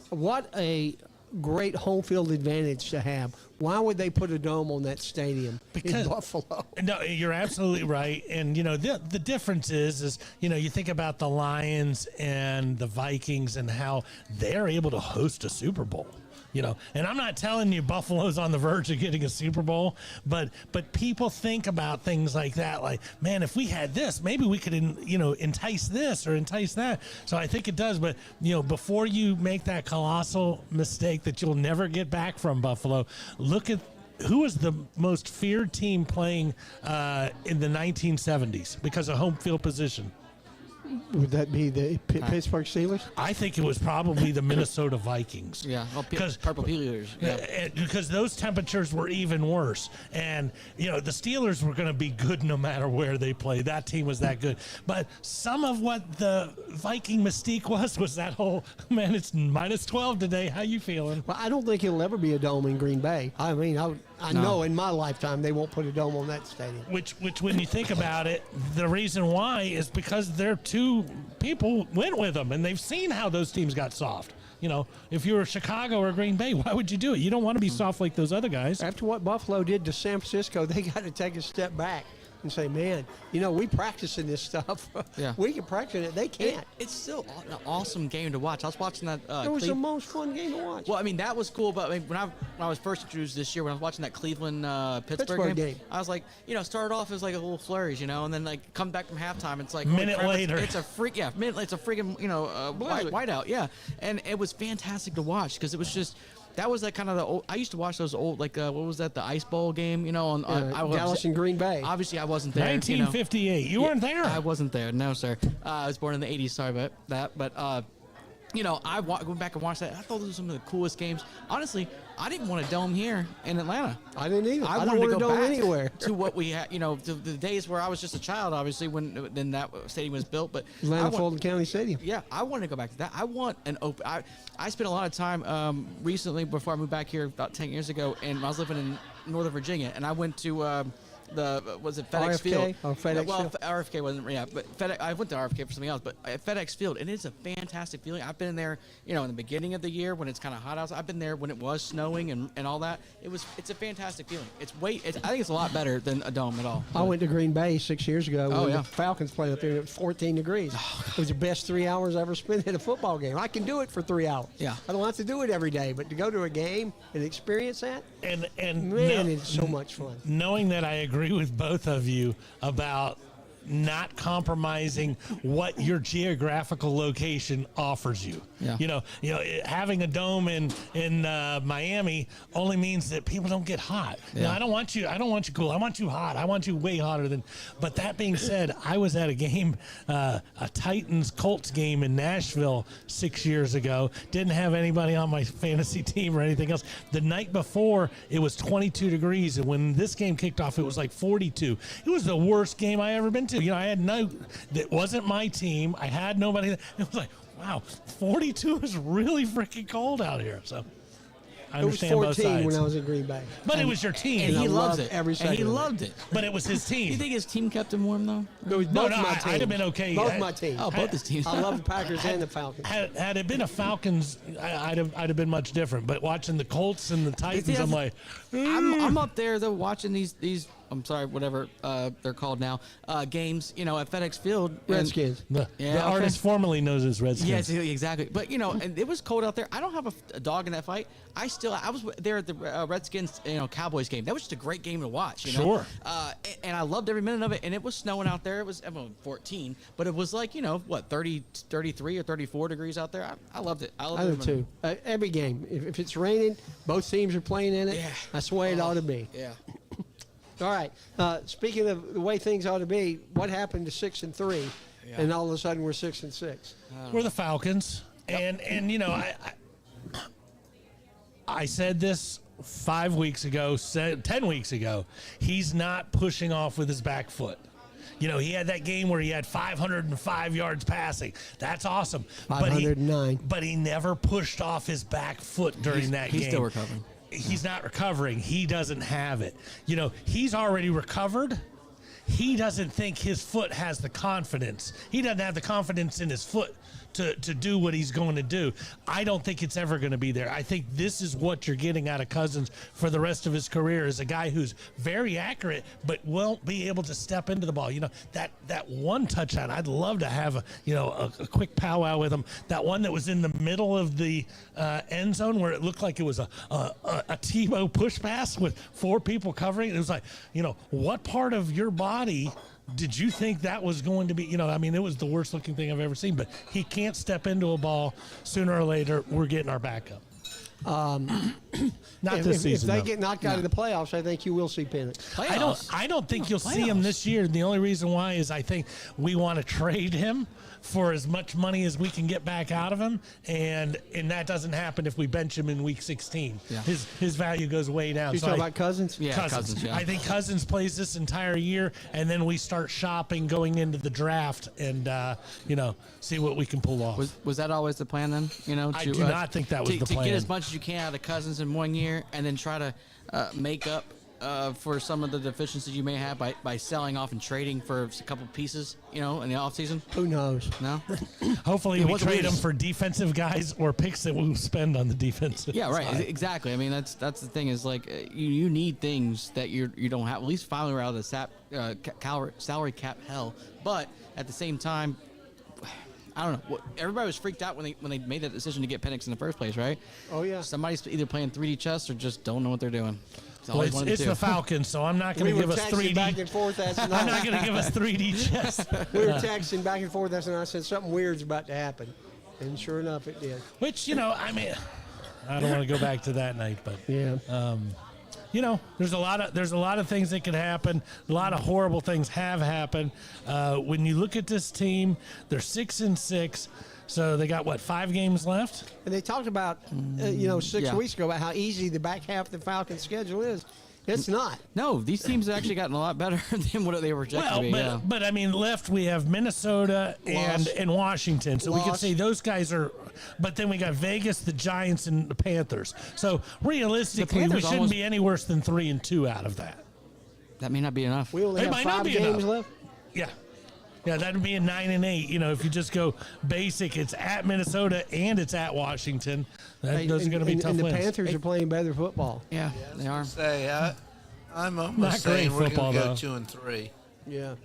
What a great home field advantage to have. Why would they put a dome on that stadium Because- in Buffalo? No, you're absolutely right. And, the difference is, you think about the Lions and the Vikings and how they're able to host a Super Bowl. And I'm not telling you Buffalo's on the verge of getting a Super Bowl, but people think about things like that. Like, man, if we had this, maybe we could, entice this or entice that. So I think it does. But, before you make that colossal mistake that you'll never get back from Buffalo, look at who was the most feared team playing in the 1970s because of home field position. Would that be the Pittsburgh Steelers? I think it was probably the Minnesota Vikings. Yeah, because Purple Peelers. Yeah. because those temperatures were even worse, and the Steelers were going to be good no matter where they played. That team was that good, but some of what the Viking mystique was that whole man. It's -12 today. How you feeling? Well, I don't think it'll ever be a dome in Green Bay. I mean, I know in my lifetime they won't put a dome on that stadium. Which, when you think about it, the reason why is because their two people went with them, and they've seen how those teams got soft. If you were Chicago or Green Bay, why would you do it? You don't want to be soft like those other guys. After what Buffalo did to San Francisco, they got to take a step back and say, man, we practice in this stuff. Yeah. We can practice it. They can't. It's still an awesome game to watch. I was watching that. It was the most fun game to watch. Well, I mean, that was cool, but when I was first introduced this year, when I was watching that Cleveland Pittsburgh Pittsburgh game, game. I was like, started off as like a little flourish, and then like come back from halftime, it's like Minute holy crap, later. it's a freak, it's a freaking whiteout, yeah, and it was fantastic to watch because it was just. That was like kind of the old. I used to watch those old, like what was that? The Ice Bowl game, on Dallas and Green Bay. Obviously, I wasn't there. 1958. You weren't there. I wasn't there. No, sir. I was born in the 80s. Sorry about that. But, I went back and watched that. I thought those were some of the coolest games. Honestly, I didn't want a dome here in Atlanta. I didn't either. I don't wanted want to a go dome back anywhere. to what we had, to the days where I was just a child, obviously, when then that stadium was built. But Atlanta Fulton County Stadium. yeah, I want to go back to that. I want an open. I spent a lot of time recently before I moved back here about 10 years ago, and I was living in Northern Virginia, and I went to was it FedEx RFK? Field? Oh, FedEx well, Field. RFK wasn't, yeah, but I went to RFK for something else, but at FedEx Field, and it's a fantastic feeling. I've been there, in the beginning of the year when it's kind of hot outside. I've been there when it was snowing and all that. It's a fantastic feeling. I think it's a lot better than a dome at all. I went to Green Bay 6 years ago when yeah. the Falcons played up there. And it was 14 degrees. It was the best 3 hours I ever spent at a football game. I can do it for 3 hours. Yeah. I don't have to do it every day, but to go to a game and experience that, and man, it's so much fun. Knowing that I agree with both of you about not compromising what your geographical location offers you. Yeah. Having a dome in Miami only means that people don't get hot. Yeah. I don't want you cool. I want you hot. I want you way hotter than. But that being said, I was at a game, a Titans Colts game in Nashville 6 years ago. Didn't have anybody on my fantasy team or anything else. The night before, it was 22 degrees, and when this game kicked off, it was like 42. It was the worst game I ever been to. I had that wasn't my team. I had nobody. It was like, wow, 42 is really freaking cold out here. So I It was understand both 14 sides. when I was in Green Bay. But it was your team. And I he loves loved it. every And second he of it. loved it. But it was his team. You think his team kept him warm though? It was No, both no, my I'd teams. have been okay. Both my teams. Oh, both his teams. I love the Packers and the Falcons. Had it been a Falcons, I'd have been much different. But watching the Colts and the Titans, I'm like, I'm up there though watching these. I'm sorry, whatever they're called now. Games, at FedEx Field. and- Redskins. the Yeah, okay. artist formerly knows as Redskins. Yes, exactly. But and it was cold out there. I don't have a dog in that fight. I was there at the Redskins, Cowboys game. That was just a great game to watch. Sure. And I loved every minute of it. And it was snowing out there. It was 14, but it was like 30, 33 or 34 degrees out there. I loved it. I do too. Every game. If it's raining, both teams are playing in it. Yeah. That's the way it ought to be. Yeah. All right. Speaking of the way things ought to be, what happened to 6-3, and all of a sudden we're 6-6? We're the Falcons, and I said this 5 weeks ago, 10 weeks ago. He's not pushing off with his back foot. He had that game where he had 505 yards passing. That's awesome. 509. But he never pushed off his back foot during that game. He's still recovering. He's not recovering. He doesn't have it. He's already recovered. He doesn't think his foot has the confidence. He doesn't have the confidence in his foot to do what he's going to do. I don't think it's ever going to be there. I think this is what you're getting out of Cousins for the rest of his career, is a guy who's very accurate but won't be able to step into the ball. That one touchdown, I'd love to have a quick powwow with him. That one that was in the middle of the end zone where it looked like it was a Tebow push pass with 4 people covering. It was like, what part of your body did you think that was going to be? It was the worst looking thing I've ever seen. But he can't step into a ball. Sooner or later, we're getting our backup. Not this season. If they though. get knocked out of the playoffs, I think you will see Penix. I don't think you'll see him this year. And the only reason why is I think we want to trade him for as much money as we can get back out of him, and that doesn't happen if we bench him in week 16. Yeah. His value goes way down. You talking about Cousins? Yeah, Cousins, yeah. I think Cousins plays this entire year, and then we start shopping going into the draft, and see what we can pull off. Was that always the plan then? I do not think that was the to plan. get as much as you can out of Cousins in 1 year, and then try to make up for some of the deficiencies you may have by selling off and trading for a couple pieces, in the offseason? Who knows? No? Hopefully, we trade them for defensive guys or picks that we'll spend on the defensive. Yeah, right. side. Exactly. I mean, that's the thing is like you need things that you don't have. At least finally we're out of the salary cap hell. But at the same time, I don't know. Everybody was freaked out when they made that decision to get Penix in the first place, right? Oh yeah. Somebody's either playing 3D chess or just don't know what they're doing. Well, it's the Falcons, so I'm not going to give us 3D. Back and forth last night. I'm not going to give us 3D chess. We were texting back and forth last night. I said something weird's about to happen, and sure enough, it did. Which I don't want to go back to that night, but Yeah. there's a lot of things that could happen. A lot of horrible things have happened. When you look at this team, they're 6-6. So they got 5 games left? And they talked about, 6 weeks ago about how easy the back half of the Falcons' schedule is. It's not. No, these teams have actually gotten a lot better than what they were projected to be. But left we have Minnesota and Washington. So we can Lost. say those guys are. But then we got Vegas, the Giants, and the Panthers. So realistically, we Panthers shouldn't almost- be any worse than 3-2 out of that. That may not be enough. We only It have might not 5 be games enough. left. Yeah. Yeah, that'd be a 9-8. If you just go basic, it's at Minnesota and it's at Washington. Those are going to be tough And the wins. Panthers are playing better football. Yeah, they are. I'm almost Not great saying we're football, going though. to go 2-3. Yeah.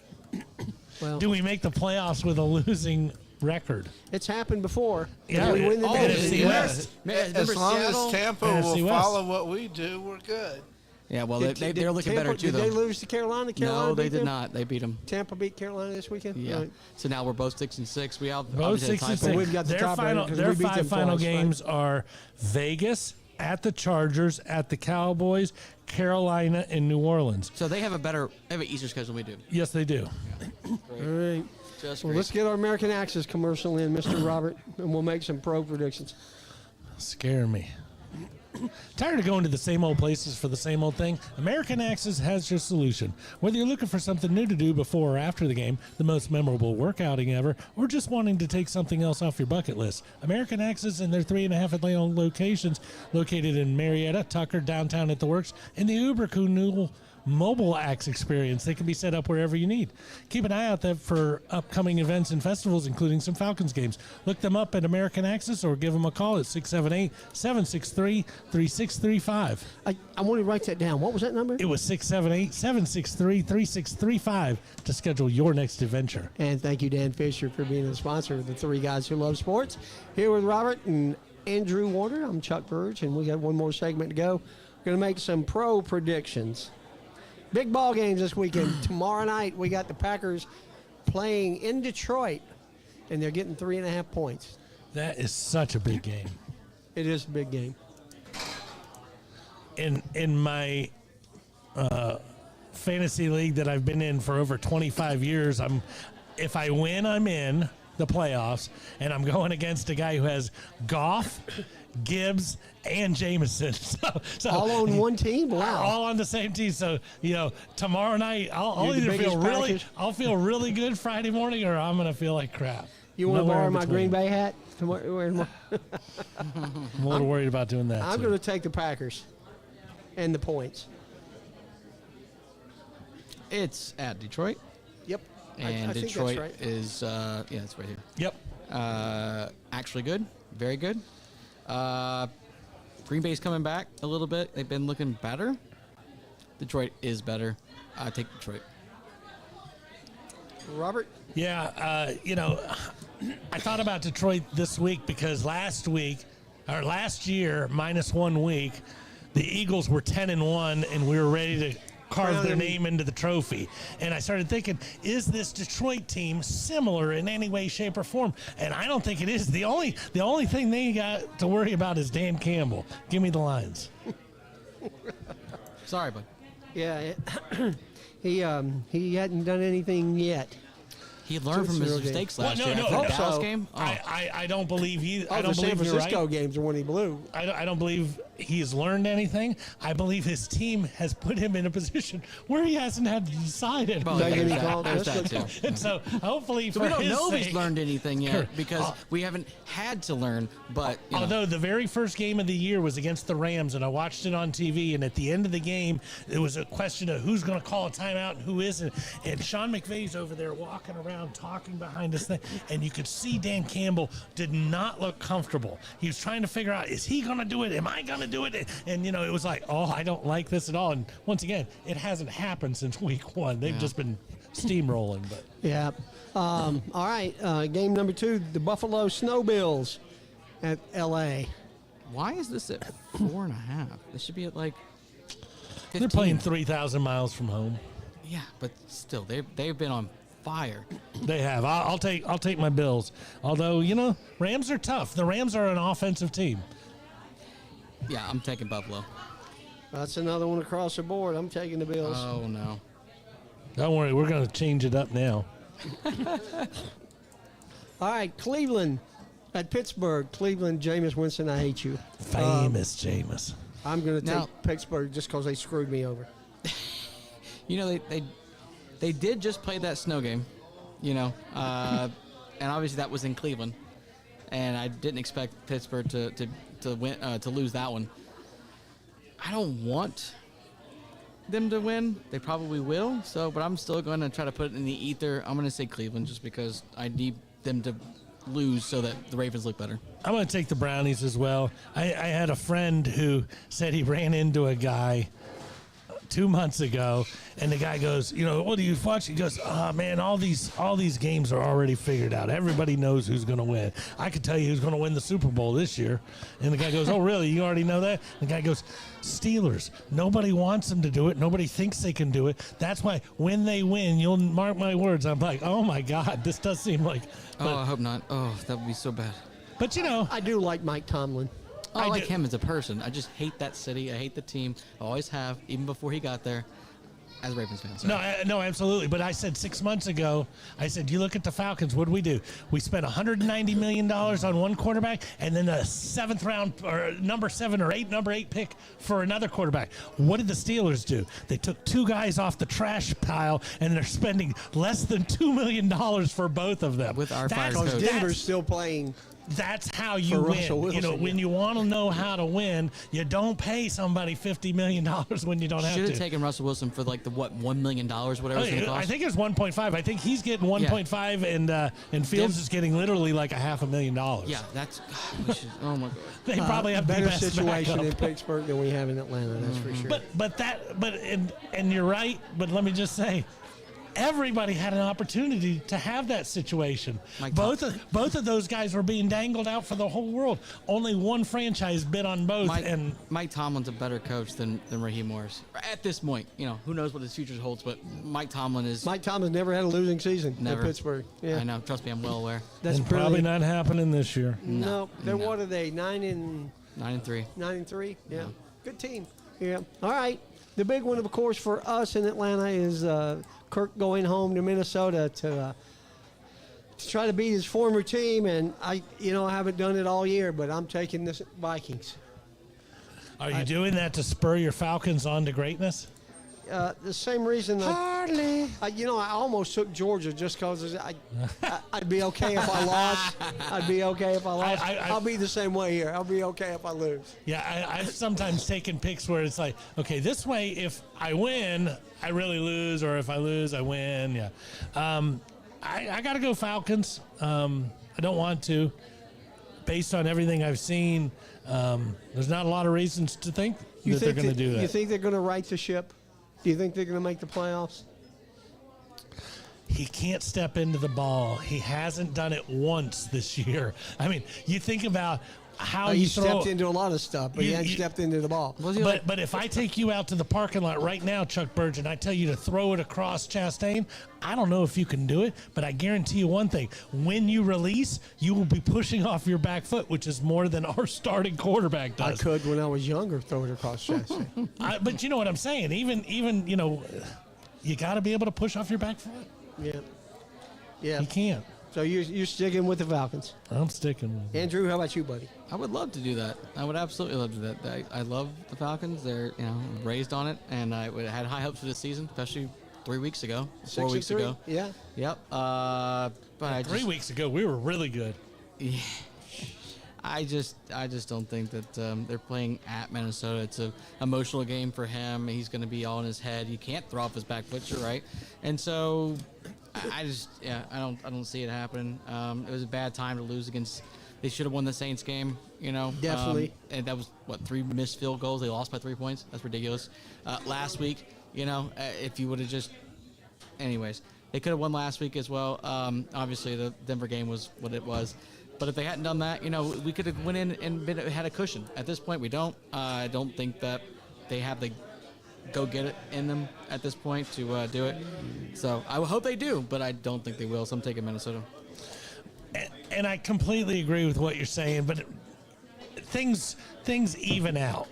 Well, Do we make the playoffs with a losing record? it's happened before. Yeah. We win the NFC division. West. As Remember long Seattle? as Tampa NFC will West. follow what we do, we're good. Yeah, well, Did- they're did looking Tampa- better too, Did though. they lose to Carolina? Carolina No, they beat did them? not. They beat them. Tampa beat Carolina this weekend? Yeah. Right. So now we're both 6-6. We all Both obviously 6 had and tiebreak. We've got the Their tiebreaker final, 'cause their we beat them 5 final twice, right? games are Vegas, at the Chargers, at the Cowboys, Carolina, and New Orleans. So they have an easier schedule than we do. Yes, they do. All right. Just Well, great. let's get our American Access commercial in, Mr. Robert, and we'll make some pro predictions. Scare me. Tired of going to the same old places for the same old thing? American Access has your solution. Whether you're looking for something new to do before or after the game, the most memorable workouting ever, or just wanting to take something else off your bucket list, American Access and their 3.5 Atlanta locations located in Marietta, Tucker, downtown at the Works, and the uber cool new mobile axe experience. They can be set up wherever you need. Keep an eye out there for upcoming events and festivals, including some Falcons games. Look them up at American Access or give them a call at 678-763-3635. I want to write that down. What was that number? It was 678-763-3635 to schedule your next adventure. And thank you, Dan Fisher, for being the sponsor of the Three Guys Who Love Sports. Here with Robert and Andrew Warner, I'm Chuck Burge, and we got one more segment to go. We're going to make some pro predictions. Big ball games this weekend. Tomorrow night, we got the Packers playing in Detroit, and they're getting 3.5 points. That is such a big game. It is a big game. In my fantasy league that I've been in for over 25 years, if I win, I'm in the playoffs, and I'm going against a guy who has Goff, Gibbs, and Jameson. So All on one team? Wow. All on the same team. So tomorrow night I'll You're the either feel biggest really, Packers. I'll feel really good Friday morning, or I'm gonna feel like crap. You want to Nowhere borrow in my between. Green Bay hat? Tomorrow? I'm a little worried about doing that. I'm too. going to take the Packers and the points. It's at Detroit, Yep. and I think Detroit that's right. is it's right here. Yep. Actually good, very good. Green Bay's coming back a little bit. They've been looking better. Detroit is better. I take Detroit. Robert? Yeah, I thought about Detroit this week because last year, minus 1 week, the Eagles were 10-1, and we were ready to carve their name into the trophy. And I started thinking, is this Detroit team similar in any way, shape, or form? And I don't think it is. The only thing they got to worry about is Dan Campbell. Give me the lines. Sorry, bud. Yeah, he hadn't done anything yet. He learned from his mistakes last year. no, After the no. Dallas So, game. Oh. I don't believe he. I The don't San believe you're Francisco right. games are when he blew. I don't believe he's learned anything. I believe his team has put him in a position where he hasn't had to decide it. Well, Take there's any that, call. there's That's that what- too. And so hopefully So for we don't his know if sake, he's learned anything yet Correct. because we haven't had to learn. But you know, Although the very first game of the year was against the Rams, and I watched it on TV, and at the end of the game, it was a question of who's going to call a timeout and who isn't. And Sean McVay's over there walking around talking behind his thing, and you could see Dan Campbell did not look comfortable. He was trying to figure out, is he going to do it? Am I going to do it? And, it was like, oh, I don't like this at all. And once again, it hasn't happened since week 1. They've just been steamrolling. But Yeah. All right. Game number 2, the Buffalo Snowbills at L.A. why is this at 4.5? This should be at like 15. they're playing 3,000 miles from home. Yeah, but still, they've been on fire. They have. I'll take my Bills. Although, Rams are tough. The Rams are an offensive team. Yeah, I'm taking Buffalo. That's another one across the board. I'm taking the Bills. Oh no. Don't worry, we're going to change it up now. All right, Cleveland at Pittsburgh. Cleveland, Jameis Winston, I hate you. Famous Jameis. I'm going to Now- take Pittsburgh just because they screwed me over. They did just play that snow game, and obviously that was in Cleveland, and I didn't expect Pittsburgh to win to lose that one. I don't want them to win. They probably will. But I'm still going to try to put it in the ether. I'm going to say Cleveland just because I need them to lose so that the Ravens look better. I'm going to take the Brownies as well. I had a friend who said he ran into a guy 2 months ago, and the guy goes, what do you watch? He goes, oh man, all these games are already figured out. Everybody knows who's going to win. I could tell you who's going to win the Super Bowl this year. And the guy goes, oh really? You already know that? The guy goes, Steelers. Nobody wants them to do it. Nobody thinks they can do it. That's why when they win, you'll mark my words. I'm like, oh my God, this does seem like. Oh, I hope not. Oh, that would be so bad. But I do like Mike Tomlin. I like do- him as a person. I just hate that city. I hate the team. I always have, even before he got there, as a Ravens fan. Sorry. No, absolutely. But I said 6 months ago, you look at the Falcons, what do? We spent $190 million on one quarterback and then a seventh round or number 8 pick for another quarterback. What did the Steelers do? They took 2 guys off the trash pile and they're spending less than $2 million for both of them. With our fired Because coach. Denver's still playing. That's how you For win. Russell Wilson, When yeah. you want to know how to win, you don't pay somebody $50 million when you don't have Should to. have taken Russell Wilson for like the $1 million, whatever it's going to I cost. think it's 1.5. I think he's getting 1.5, and Fields is getting literally like $500,000. Yeah, that's. we should, oh my god. They probably have the better best situation in backup. Pittsburgh than we have in Atlanta. That's for sure. And you're right. But let me just say, everybody had an opportunity to have that situation. Mike Both of those guys were being dangled out for the whole world. Only one franchise bid on both, and Mike Tomlin's a better coach than Raheem Morris at this point. Who knows what his future holds, but Mike Tomlin is Mike Thomas never had a losing season never in Pittsburgh. Yeah, I know. Trust me, I'm well aware. that's and probably brilliant. not happening this year. No, they're no. what are they? 9-3. 9-3. Yeah, good team. Yeah. All right. The big one, of course, for us in Atlanta is Kirk going home to Minnesota to try to beat his former team, and I haven't done it all year, but I'm taking the Vikings. Are you doing that to spur your Falcons on to greatness? The same reason. Hardly. I almost took Georgia just because I'd be okay if I lost. I'd be okay if I lost. I'll be the same way here. I'll be okay if I lose. Yeah, I've sometimes taken picks where it's like, okay, this way, if I win, I really lose, or if I lose, I win. Yeah. I got to go Falcons. I don't want to. Based on everything I've seen, there's not a lot of reasons to think that they're going to do that. You think they're going to right the ship? Do you think they're going to make the playoffs? He can't step into the ball. He hasn't done it once this year. I mean, you think about how He you throw. stepped into a lot of stuff, but he hadn't stepped into the ball. But if I take you out to the parking lot right now, Chuck Burge, I tell you to throw it across Chastain, I don't know if you can do it, but I guarantee you one thing. When you release, you will be pushing off your back foot, which is more than our starting quarterback I does. could, when I was younger, throw it across Chastain. But you know what I'm saying? Even you got to be able to push off your back foot. Yeah. Yeah. You can't. So you're sticking with the Falcons. I'm sticking with it. Andrew, how about you, buddy? I would love to do that. I would absolutely love to do that. I love the Falcons. They're raised on it, and I had high hopes for this season, especially 3 weeks ago, 4 weeks 6-3? ago. Yeah. Yep. But I 3 just, weeks ago, we were really good. I just don't think that they're playing at Minnesota. It's an emotional game for him. He's going to be all in his head. You can't throw off his back foot, you're right. And so I don't see it happening. It was a bad time to lose against. They should have won the Saints game, Definitely. And that was 3 missed field goals. They lost by 3 points. That's ridiculous. Last week, if you would have just, anyways, they could have won last week as well. Obviously, the Denver game was what it was. But if they hadn't done that, we could have went in and had a cushion. At this point, we don't. I don't think that they have the go get it in them at this point to do it. So I hope they do, but I don't think they will. So I'm taking Minnesota. And I completely agree with what you're saying, but things even out.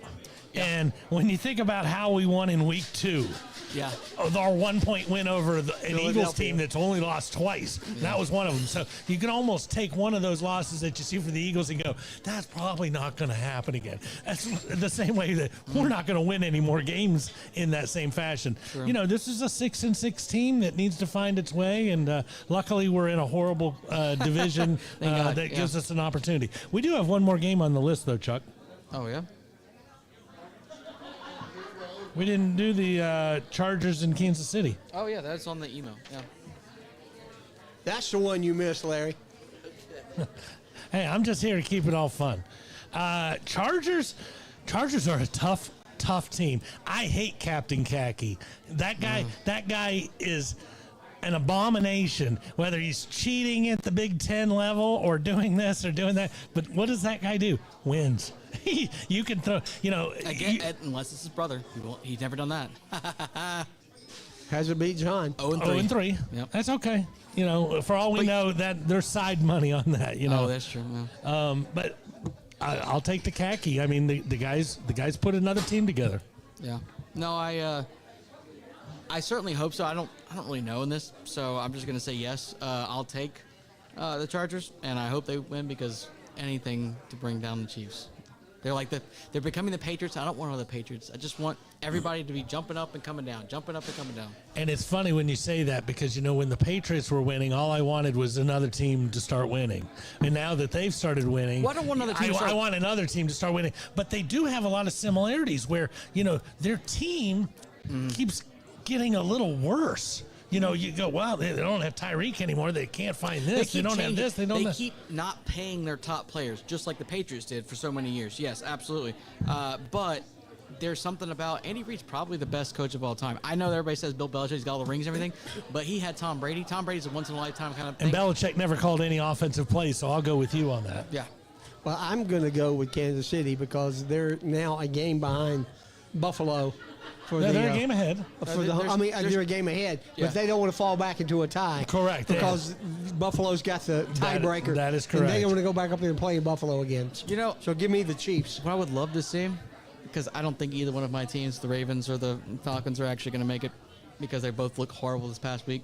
Yeah. And when you think about how we won in week 2, Yeah. our 1 point win over an Eagles Philadelphia. team that's only lost twice. That was one of them. So you can almost take one of those losses that you see for the Eagles and go, that's probably not going to happen again. That's the same way that we're not going to win any more games in that same fashion. True. This is a 6-6 team that needs to find its way, and luckily we're in a horrible division Thank God, that yeah. gives us an opportunity. We do have one more game on the list, though, Chuck. Oh, yeah? We didn't do the Chargers in Kansas City. Oh, yeah, that's on the email. Yeah. That's the one you missed, Larry. Hey, I'm just here to keep it all fun. Chargers are a tough team. I hate Captain Khaki. That guy is an abomination, whether he's cheating at the Big Ten level or doing this or doing that. But what does that guy do? Wins. You can throw, Again, unless it's his brother. He's never done that. Hasn't beat John. 0-3. Yep. That's okay. For all we know, that there's side money on that. Oh, that's true. Yeah. But I'll take the Khaki. I mean, the guys put another team together. Yeah. No, I certainly hope so. I don't really know in this, so I'm just gonna say yes. I'll take the Chargers, and I hope they win because anything to bring down the Chiefs. They're like they're becoming the Patriots. I don't want all the Patriots. I just want everybody to be jumping up and coming down, jumping up and coming down. And it's funny when you say that because, when the Patriots were winning, all I wanted was another team to start winning. And now that they've started winning, Well, I don't want another team to start- I want another team to start winning. But they do have a lot of similarities where, their team keeps getting a little worse. You go, wow, they don't have Tyreek anymore. They can't find this. They don't have this. They don't have... keep not paying their top players, just like the Patriots did for so many years. Yes, absolutely. But there's something about Andy Reid's probably the best coach of all time. I know everybody says Bill Belichick's got all the rings and everything, but he had Tom Brady. Tom Brady's a once-in-a-lifetime kind of thing. And Belichick never called any offensive plays, so I'll go with you on that. Yeah. Well, I'm going to go with Kansas City because they're now a game behind Buffalo. They're a game ahead. They're a game ahead, Yeah. but they don't want to fall back into a tie. Correct, Because Buffalo's got the tiebreaker. That is And they correct. don't want to go back up there and play in Buffalo again. So give me the Chiefs. What I would love to see, because I don't think either one of my teams, the Ravens or the Falcons, are actually going to make it because they both look horrible this past week.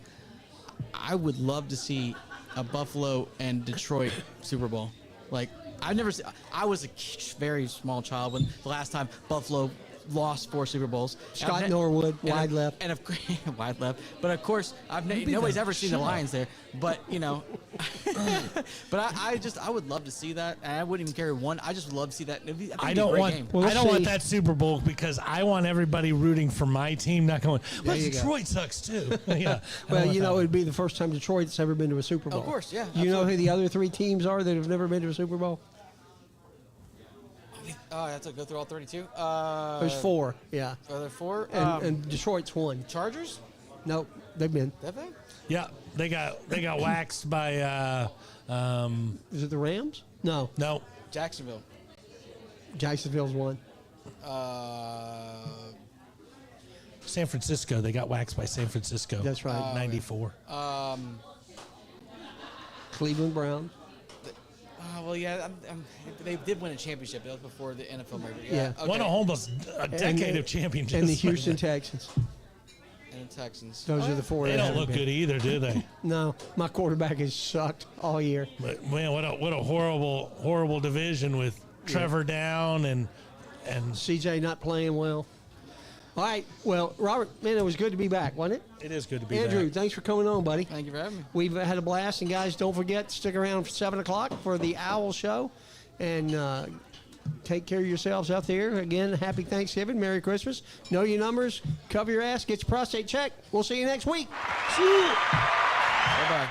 I would love to see a Buffalo and Detroit Super Bowl. Like, I've never seen. I was a very small child when the last time Buffalo lost 4 Super Bowls. Scott I've Norwood, and wide of- left. and of wide left. But of course, nobody's ever seen the Lions there. But but I would love to see that. And I wouldn't even carry one. I just would love to see that. I think I it'd be a don't great want. game. Well, I let's don't want see. that Super Bowl because I want everybody rooting for my team, not going. Well, you go. Detroit sucks too. Yeah. Well, it'd be the first time Detroit's ever been to a Super Bowl. Of course, yeah, You know absolutely. who the other 3 teams are that have never been to a Super Bowl? Oh, I have to go through all 32. There's 4, yeah. Are there 4? And Detroit's 1. Chargers? Nope, they've been. Have they? Yeah, they got waxed by. Is it the Rams? No, No, Jacksonville. Jacksonville's 1. San Francisco. They got waxed by San Francisco. That's right. 94. Cleveland Browns. Well, yeah, they did win a championship. That was before the NFL merger. Yeah. Okay. Won almost a decade the- of championships. And the Houston Texans. And the Texans. Those are the 4. They that don't haven't look been. good either, do they? No, my quarterback has sucked all year. But man, what a horrible division with Trevor down and CJ not playing well. All right. Well, Robert, man, it was good to be back, wasn't it? it is good to be Andrew, back. thanks for coming on, buddy. Thank you for having me. We've had a blast, and guys, don't forget, stick around for 7 o'clock for the Owl Show, and take care of yourselves out there. Again, happy Thanksgiving, Merry Christmas. Know your numbers, cover your ass, get your prostate checked. We'll see you next week. Bye-bye.